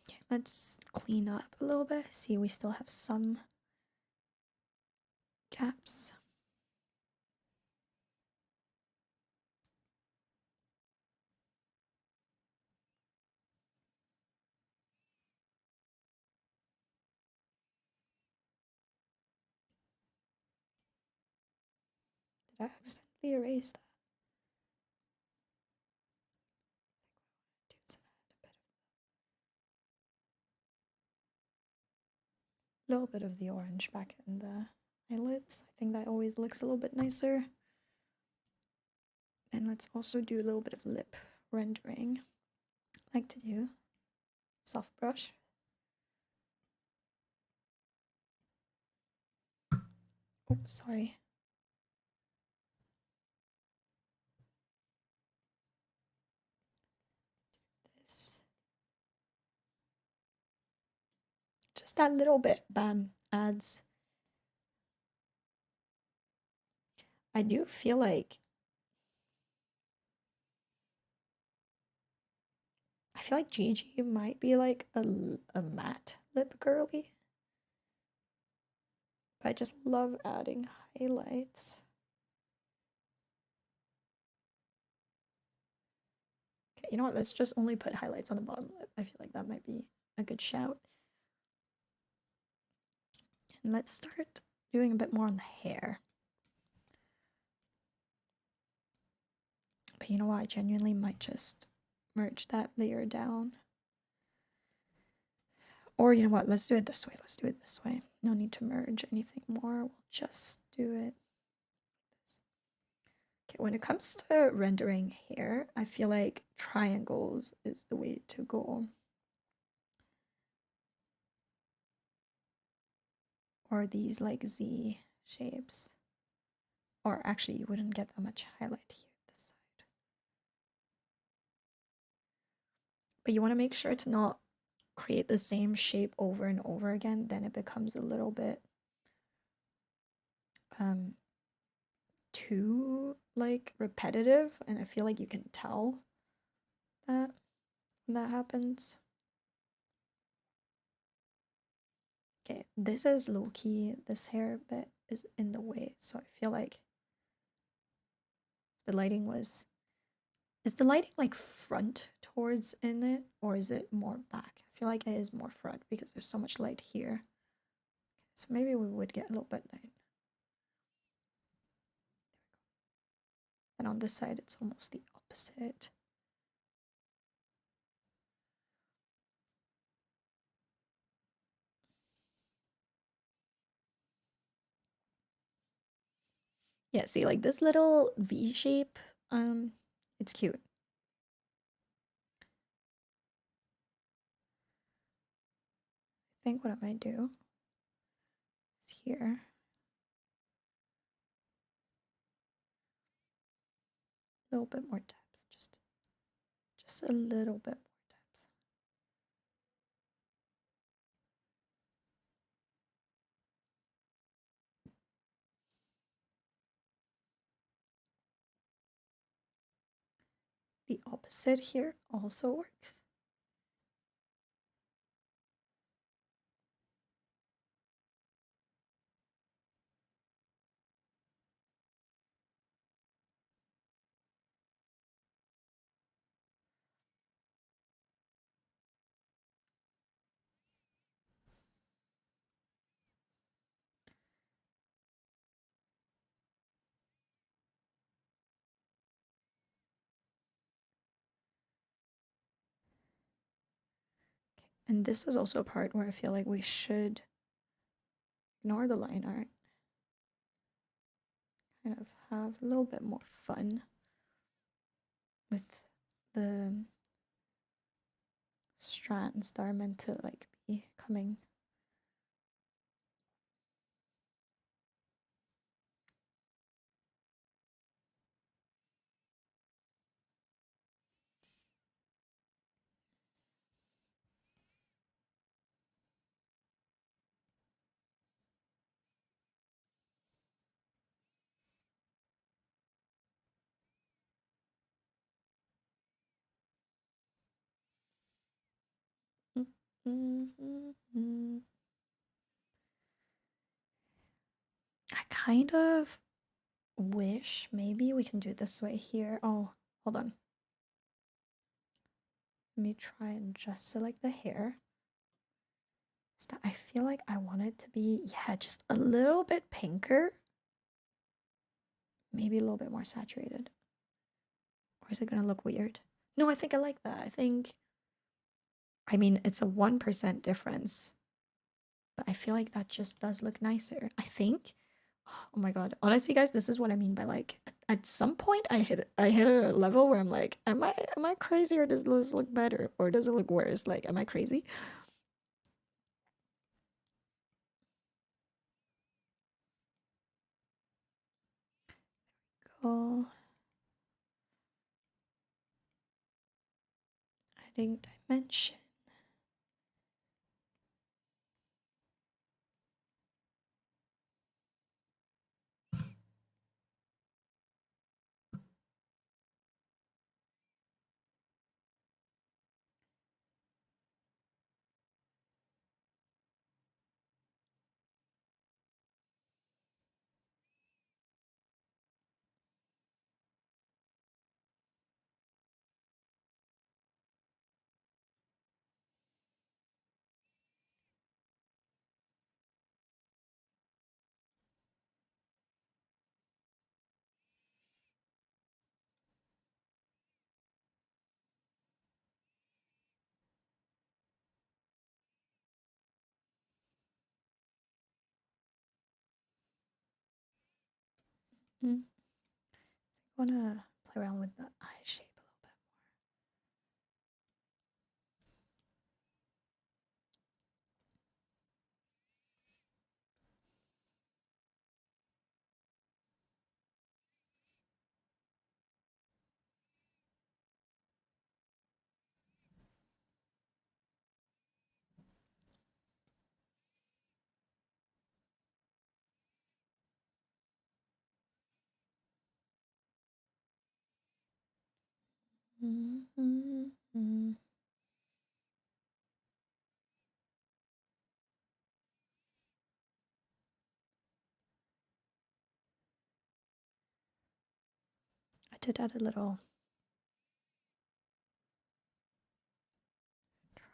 off. Okay, let's clean up a little bit. See, we still have some gaps. Did I accidentally erase that? A little bit of the orange back in the eyelids. I think that always looks a little bit nicer. And let's also do a little bit of lip rendering. I like to do soft brush. Oh, sorry. This. Just that little bit, bam, adds. I do feel like Gigi might be like a matte lip girly. But I just love adding highlights. Okay, you know what? Let's just only put highlights on the bottom lip. I feel like that might be a good shout. And let's start doing a bit more on the hair. But you know what? I genuinely might just merge that layer down. Or you know what? Let's do it this way. Let's do it this way. No need to merge anything more. We'll just do it. Okay, when it comes to rendering hair, I feel like triangles is the way to go. Or these like Z shapes. Or actually, you wouldn't get that much highlight here this side. But you want to make sure to not create the same shape over and over again. Then it becomes a little bit too like repetitive, and I feel like you can tell that when that happens. Okay, this is low-key. This hair bit is in the way, so I feel like the lighting was... Is the lighting like front towards in it, or is it more back? I feel like it is more front because there's so much light here. So maybe we would get a little bit light. And on this side, it's almost the opposite. Yeah, see, like this little V shape, it's cute. I think what I might do is here. A little bit more depth, just a little bit more depth. The opposite here also works. And this is also a part where I feel like we should ignore the line art. Kind of have a little bit more fun with the strands that are meant to like be coming. I kind of wish maybe we can do it this way here. Oh, hold on. Let me try and just select the hair. I feel like I want it to be, yeah, just a little bit pinker. Maybe a little bit more saturated. Or is it gonna look weird? No, I think I like that. I mean, it's a 1% difference. But I feel like that just does look nicer. I think. Oh my god. Honestly, guys, this is what I mean by like at some point I hit a level where I'm like, am I crazy or does this look better? Or does it look worse? Like, am I crazy? Go. Adding dimension. Mm. I wanna play around with the eye shape a little bit. I did add a little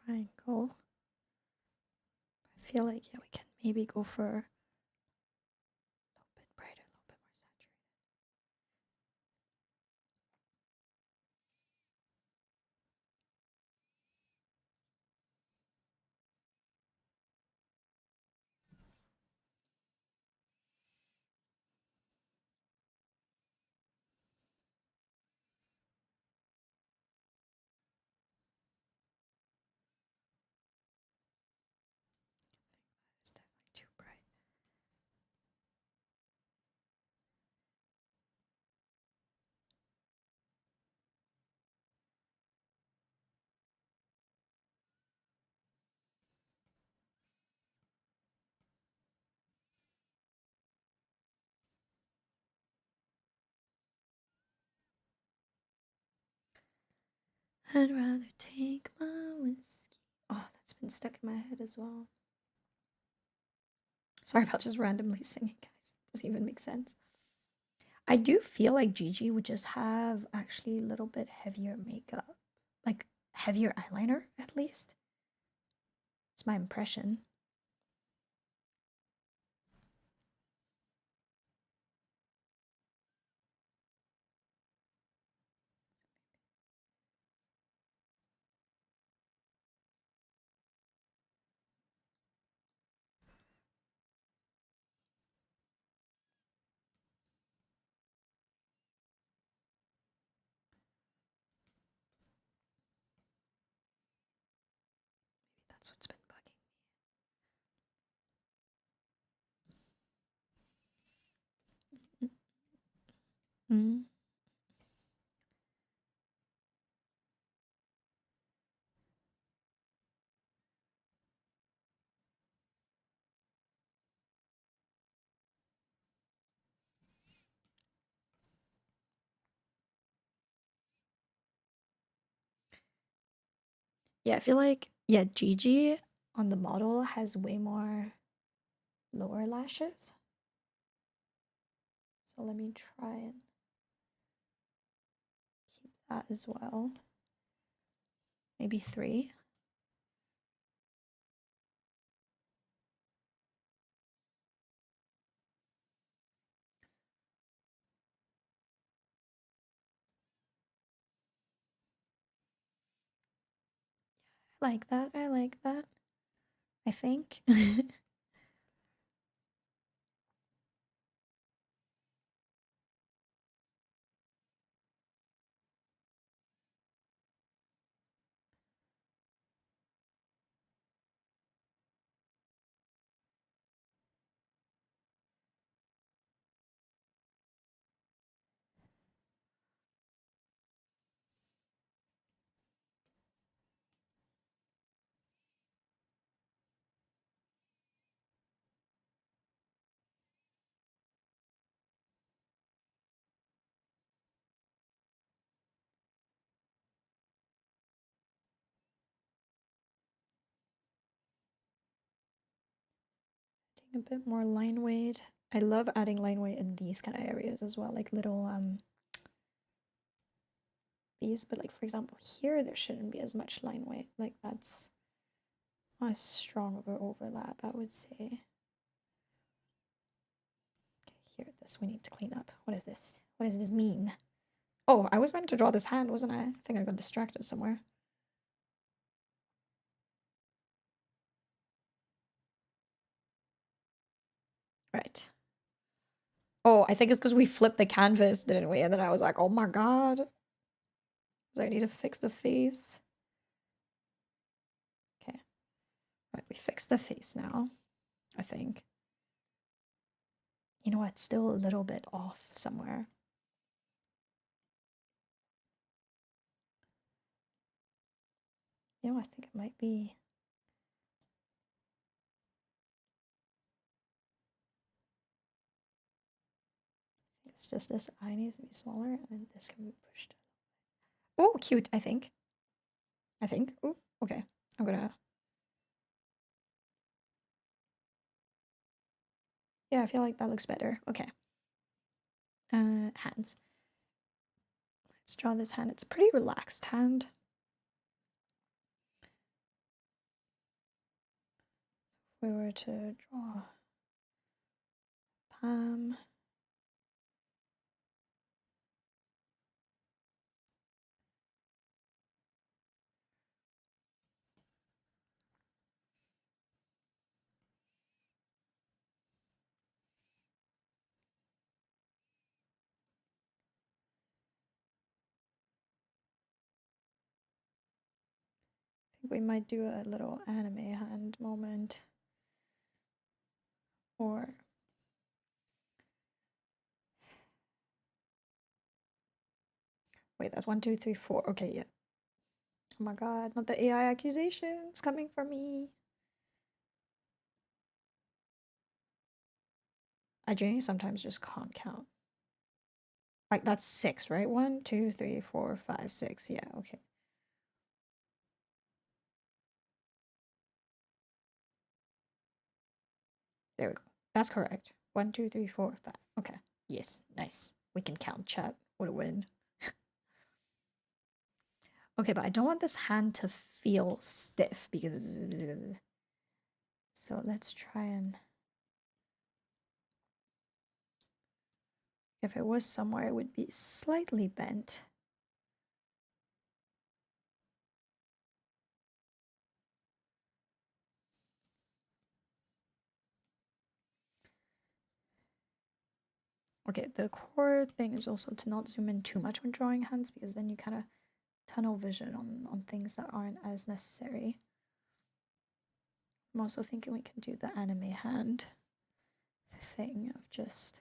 triangle. I feel like, yeah, we can maybe go for a little bit brighter, a little bit more saturated. It's definitely too bright. I'd rather take my whiskey. Oh, that's been stuck in my head as well. Sorry about just randomly singing, guys. Doesn't even make sense. I do feel like Gigi would just have actually a little bit heavier makeup. Like heavier eyeliner, at least. It's my impression. That's what's been bugging me. Mm. Yeah, I feel like, yeah, Gigi on the model has way more lower lashes. So let me try and keep that as well. Maybe 3. I like that. I like that. I think. A bit more line weight. I love adding line weight in these kind of areas as well, like little these, but like for example here there shouldn't be as much line weight. Like that's not as strong of an overlap, I would say. Okay, here, this we need to clean up. What is this? What does this mean? Oh, I was meant to draw this hand, wasn't I? I think I got distracted somewhere. Right. Oh, I think it's because we flipped the canvas, didn't we? And then I was like, oh my god. I need to fix the face. Okay. Right, we fixed the face now, I think. You know what? Still a little bit off somewhere. You know, I think it might be. It's just this eye needs to be smaller, and then this can be pushed. Oh, cute, I think. Oh, okay. I'm gonna. Yeah, I feel like that looks better. Okay. Hands. Let's draw this hand. It's a pretty relaxed hand. If we were to draw palm. I think we might do a little anime hand moment. Or wait, that's 1, 2, 3, 4. Okay, yeah. Oh my god, not the AI accusations coming for me. I genuinely sometimes just can't count. Like that's 6, right? 1, 2, 3, 4, 5, 6. Yeah, okay. There we go. That's correct. 1, 2, 3, 4, 5. Okay. Yes, nice. We can count, chat. What a win. Okay, but I don't want this hand to feel stiff because. So let's try and. If it was somewhere, it would be slightly bent. Okay, the core thing is also to not zoom in too much when drawing hands because then you kind of tunnel vision on things that aren't as necessary. I'm also thinking we can do the anime hand thing of just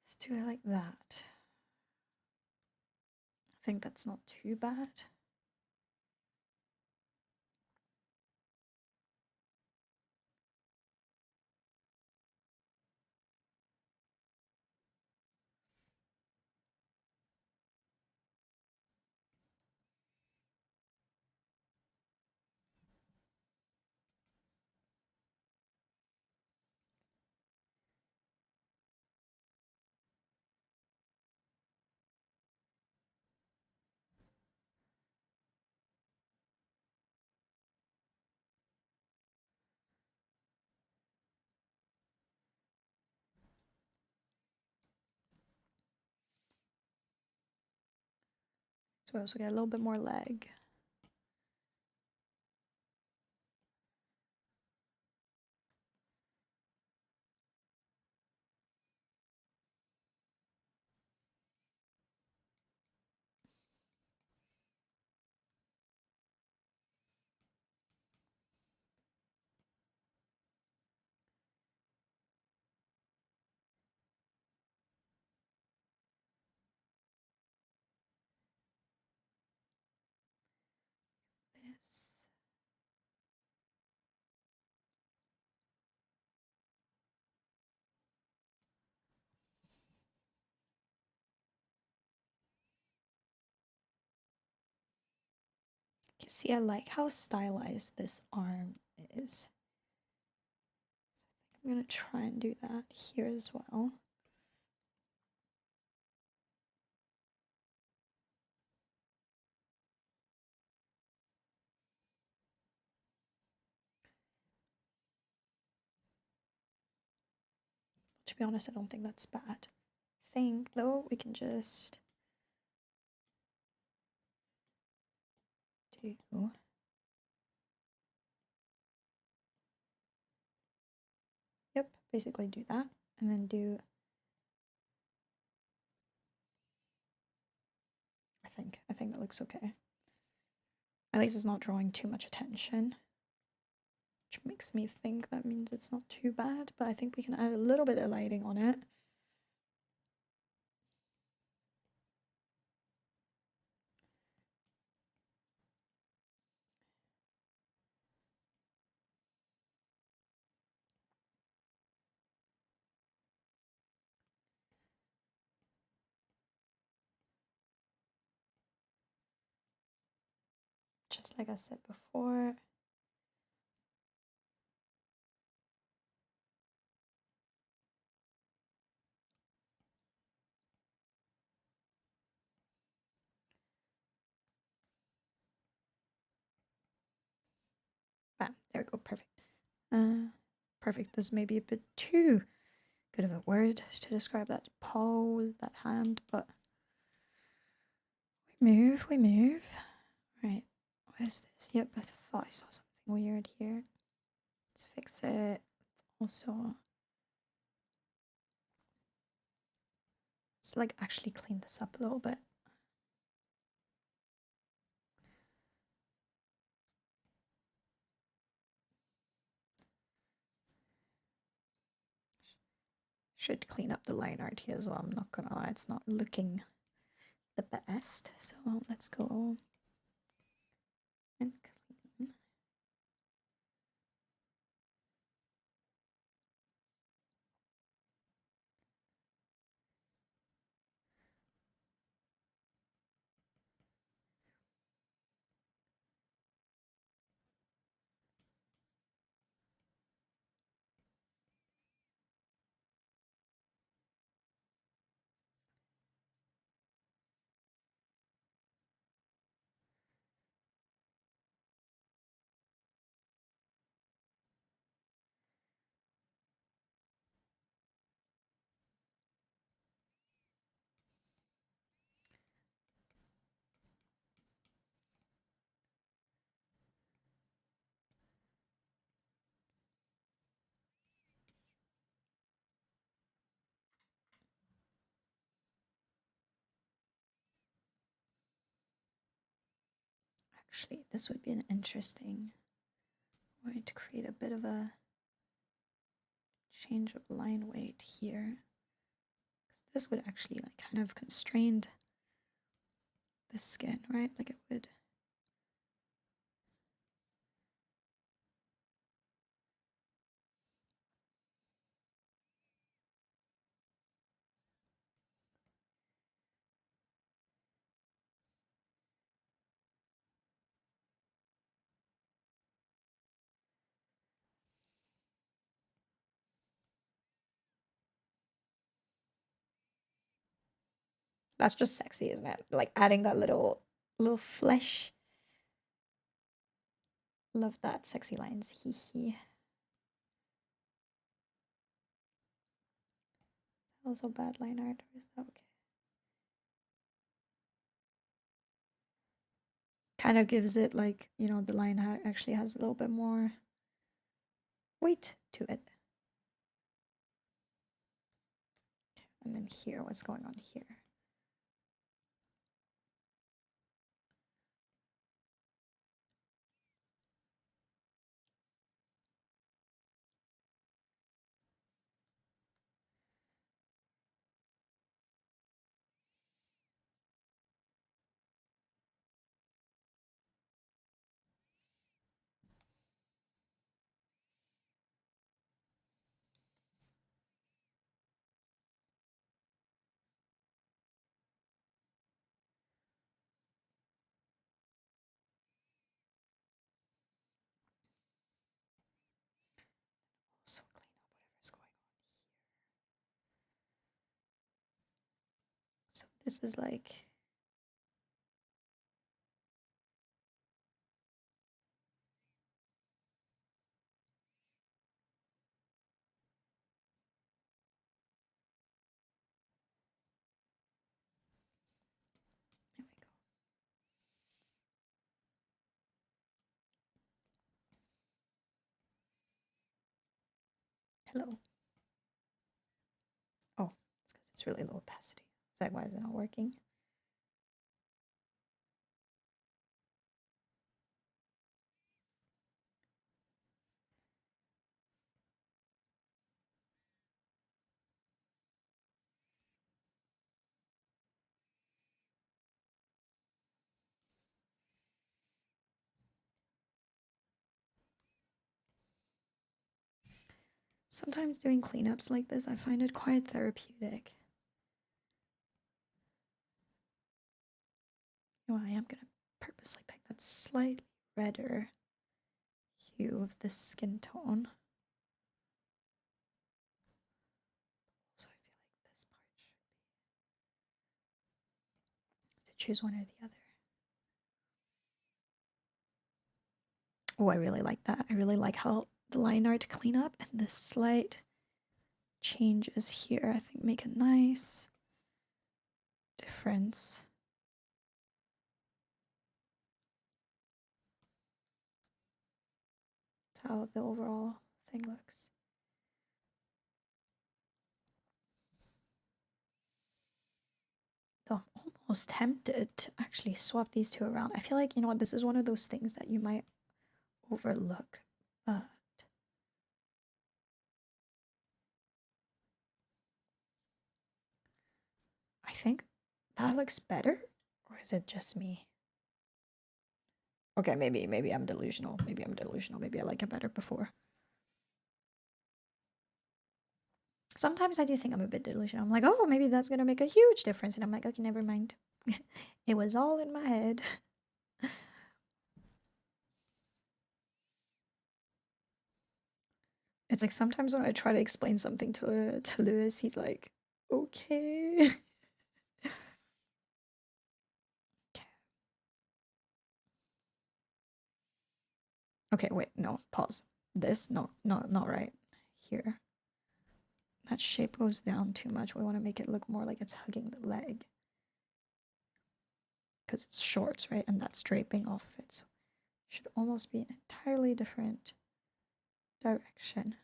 let's do it like that. I think that's not too bad. So we also get a little bit more leg. This. You see, I like how stylized this arm is. So I think I'm gonna try and do that here as well. To be honest, I don't think that's bad. I think though we can just do basically do that and then do I think that looks okay. At least it's not drawing too much attention, which makes me think that means it's not too bad, but I think we can add a little bit of lighting on it. Just like I said before. Bam, there we go, perfect. Perfect is maybe a bit too good of a word to describe that pose, that hand, but we move. Right, what is this? Yep, I thought I saw something weird here. Let's fix it. Let's also like actually clean this up a little bit. Should clean up the line art here as well. I'm not gonna lie, it's not looking the best. So let's go and clean. Actually, this would be an interesting way to create a bit of a change of line weight here. This would actually like kind of constrain the skin, right? Like it would. That's just sexy, isn't it? Like adding that little flesh. Love that. Sexy lines. Hee hee. Also bad line art, or is that okay? Kind of gives it like, you know, the line actually has a little bit more weight to it. And then here, what's going on here? Also clean up whatever's going on here. So this is like, there we go. Hello. Oh, it's because it's really low opacity. Is that why is it not working? Sometimes doing cleanups like this, I find it quite therapeutic. You know, I am gonna purposely pick that slightly redder hue of the skin tone. So I feel like this part should be to choose one or the other. Oh, I really like that. I really like how the line art clean up and the slight changes here, I think, make a nice difference. That's how the overall thing looks. Though I'm almost tempted to actually swap these two around. I feel like, you know what, this is one of those things that you might overlook, but I think that looks better, or is it just me? Okay, maybe I'm delusional. Maybe I'm delusional. Maybe I like it better before. Sometimes I do think I'm a bit delusional. I'm like, oh, maybe that's gonna make a huge difference, and I'm like, okay, never mind. It was all in my head. It's like sometimes when I try to explain something to Lewis, he's like, okay. Okay, wait, no, pause. This, no, not right. Here. That shape goes down too much. We want to make it look more like it's hugging the leg. Because it's shorts, right? And that's draping off of it. So it should almost be an entirely different direction.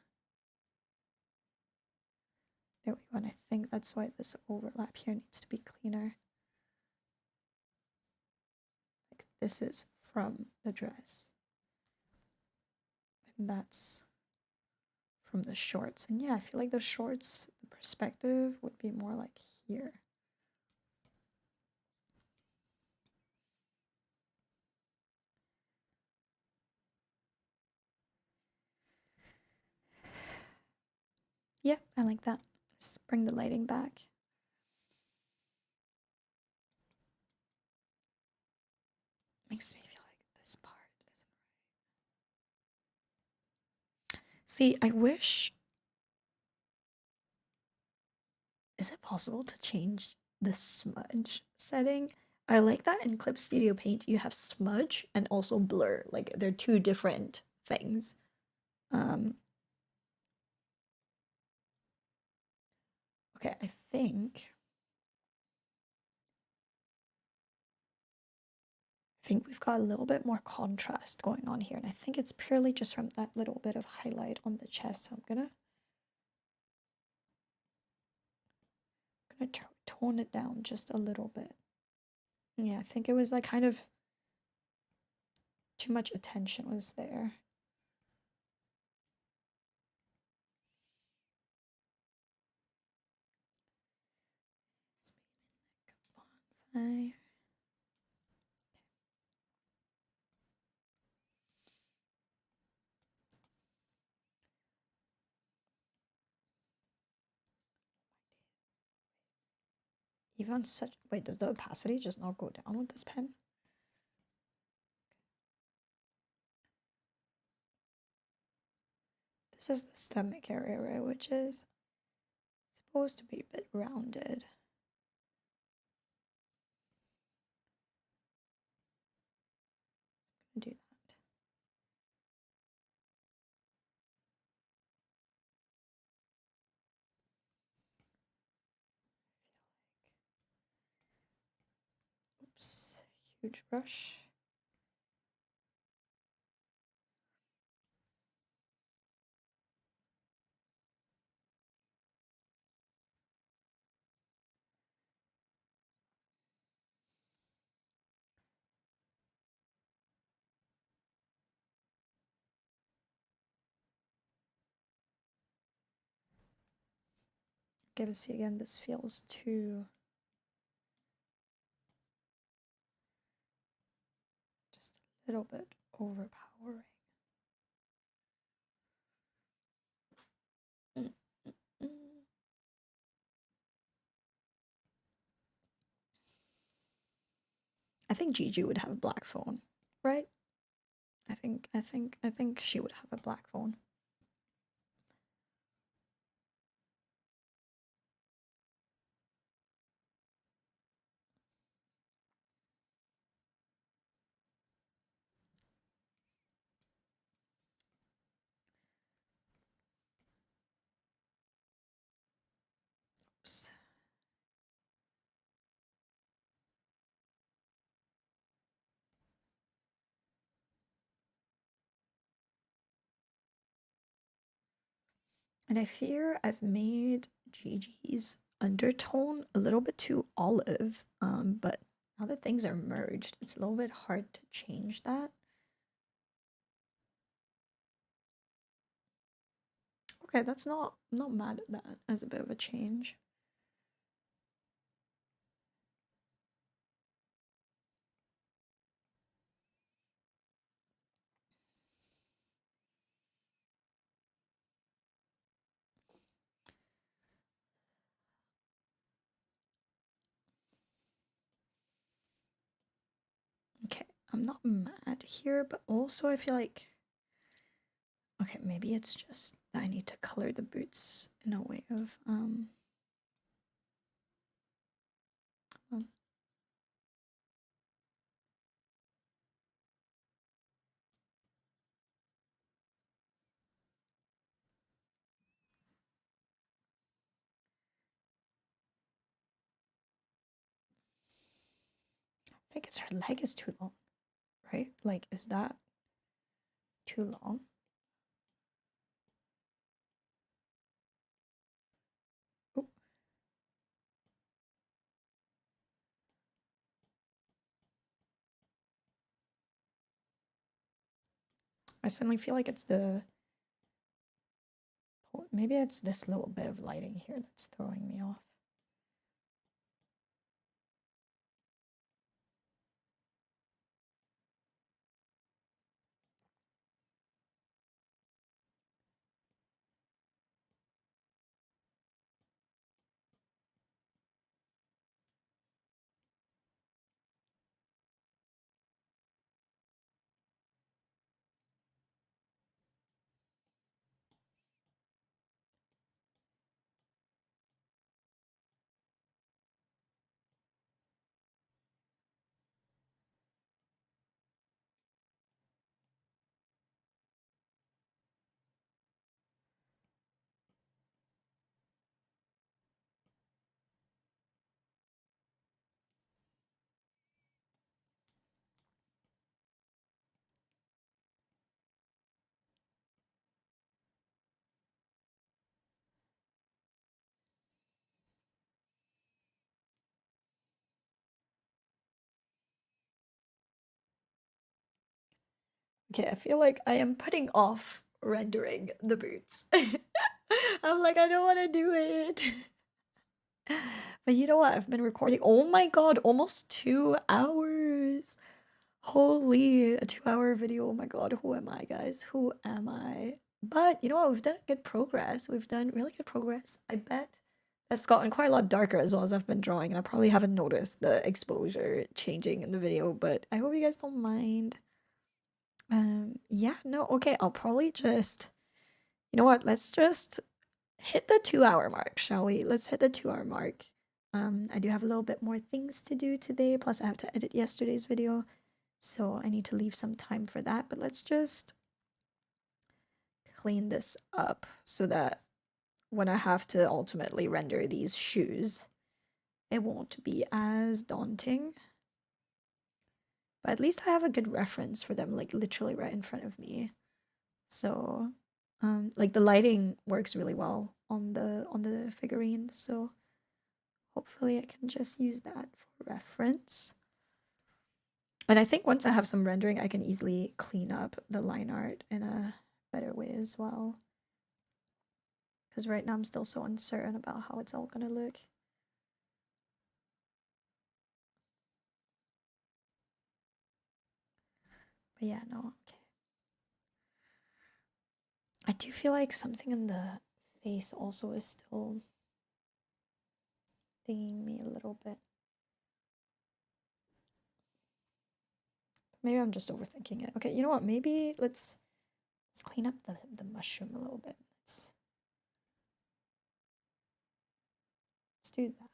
There we go. And I think that's why this overlap here needs to be cleaner. Like this is from the dress. And that's from the shorts. And yeah, I feel like the shorts, the perspective would be more like here. Yeah, I like that. Let's bring the lighting back. Makes me feel like this part isn't right. See, I wish. Is it possible to change the smudge setting? I like that in Clip Studio Paint you have smudge and also blur. Like they're two different things. Okay, I think we've got a little bit more contrast going on here, and I think it's purely just from that little bit of highlight on the chest. So I'm gonna tone it down just a little bit. Yeah, I think it was like kind of too much attention was there. Bonfire. Even such. Wait, does the opacity just not go down with this pen? This is the stomach area, right, which is supposed to be a bit rounded. I'm gonna do that. Oops, huge brush. Give us see again, this feels too just a little bit overpowering. I think Gigi would have a black phone, right? I think she would have a black phone. Oops. And I fear I've made Gigi's undertone a little bit too olive, but now that things are merged, it's a little bit hard to change that. Okay, that's not mad at that as a bit of a change. Okay, I'm not mad here, but also I feel like okay, maybe it's just that I need to color the boots in a way of I think it's her leg is too long, right? Like, is that too long? Oh. I suddenly feel like it's the... Maybe it's this little bit of lighting here that's throwing me off. Okay, I feel like I am putting off rendering the boots. I'm like, I don't want to do it. But you know what? I've been recording. Oh my god, almost 2 hours. Holy, a 2 hour video. Oh my god, who am I, guys? Who am I? But you know what? We've done good progress. We've done really good progress. I bet that's gotten quite a lot darker as well as I've been drawing, and I probably haven't noticed the exposure changing in the video, but I hope you guys don't mind. Yeah, no, okay, I'll probably just, you know what, let's just hit the 2 hour mark, shall we? Let's hit the 2 hour mark. I do have a little bit more things to do today, plus I have to edit yesterday's video, so I need to leave some time for that, but let's just clean this up so that when I have to ultimately render these shoes, it won't be as daunting. But at least I have a good reference for them, like literally right in front of me. So, like the lighting works really well on the figurine, so hopefully I can just use that for reference. And I think once I have some rendering, I can easily clean up the line art in a better way as well. Because right now I'm still so uncertain about how it's all gonna look. But yeah, no, okay. I do feel like something in the face also is still dinging me a little bit. Maybe I'm just overthinking it. Okay, you know what? Maybe let's clean up the mushroom a little bit. Let's do that.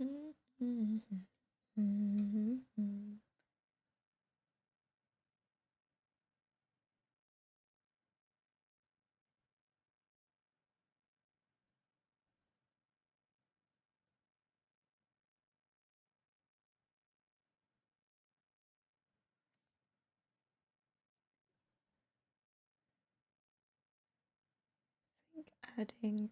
I think adding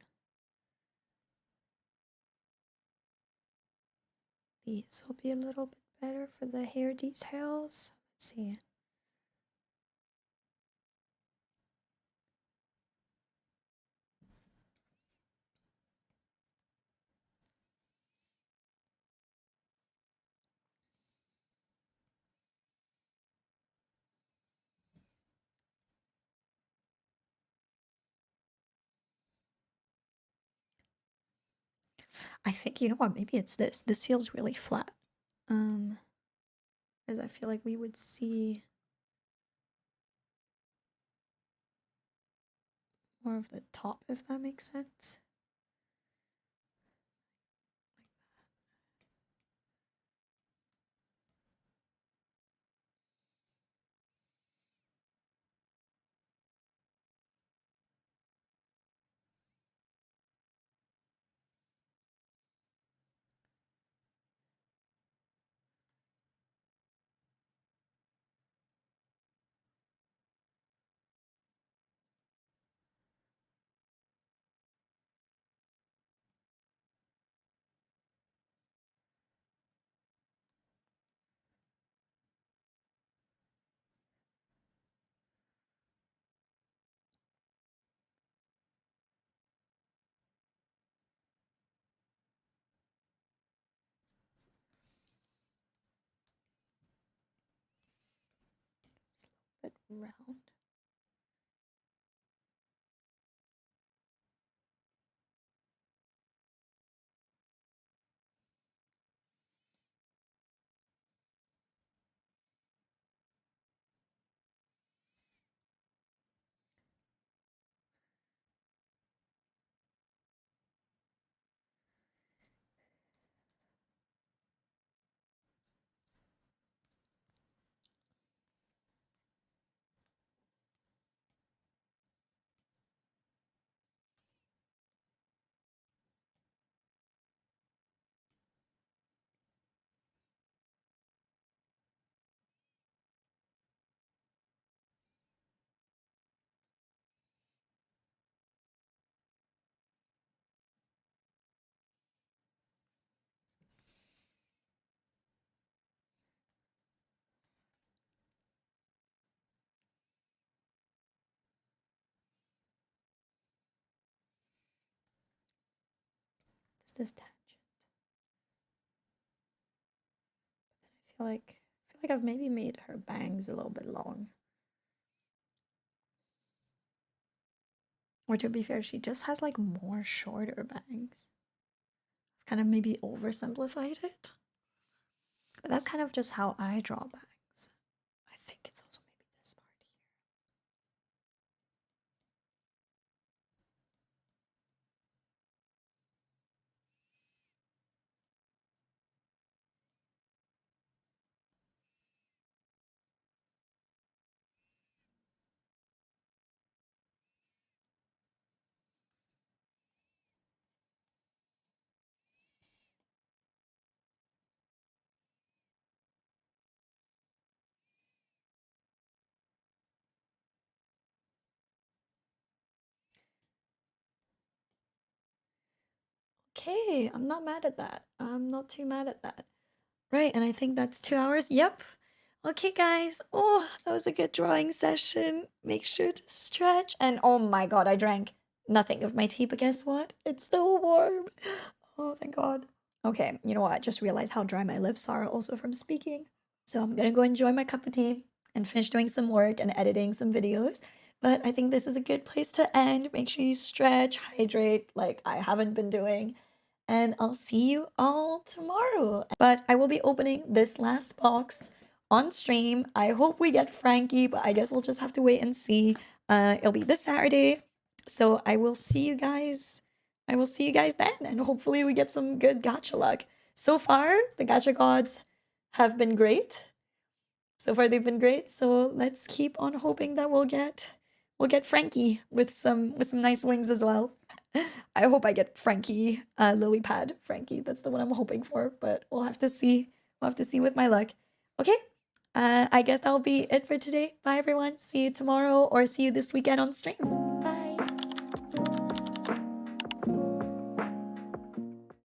these will be a little bit better for the hair details. Let's see. I think, you know what, maybe it's this. This feels really flat. Because I feel like we would see more of the top, if that makes sense. Bit round. Just this tangent. But then I feel like I've maybe made her bangs a little bit long. Or to be fair, she just has like more shorter bangs. I've kind of maybe oversimplified it. But that's kind of just how I draw bangs. I think it's also maybe this part here. Okay, I'm not mad at that. I'm not too mad at that. Right, and I think that's 2 hours. Yep. Okay, guys. Oh, that was a good drawing session. Make sure to stretch. And oh my god, I drank nothing of my tea, but guess what? It's still warm. Oh, thank god. Okay, you know what? I just realized how dry my lips are also from speaking. So I'm gonna go enjoy my cup of tea and finish doing some work and editing some videos. But I think this is a good place to end. Make sure you stretch, hydrate, like I haven't been doing. And I'll see you all tomorrow. But I will be opening this last box on stream. I hope we get Frankie, but I guess we'll just have to wait and see. It'll be this Saturday. So I will see you guys. I will see you guys then, and hopefully we get some good gacha luck. So far, the gacha gods have been great. So far they've been great. So let's keep on hoping that we'll get Frankie with some nice wings as well. I hope I get Frankie, lily pad Frankie. That's the one I'm hoping for, but we'll have to see. We'll have to see with my luck. Okay, I guess that'll be it for today. Bye everyone. See you tomorrow or see you this weekend on stream.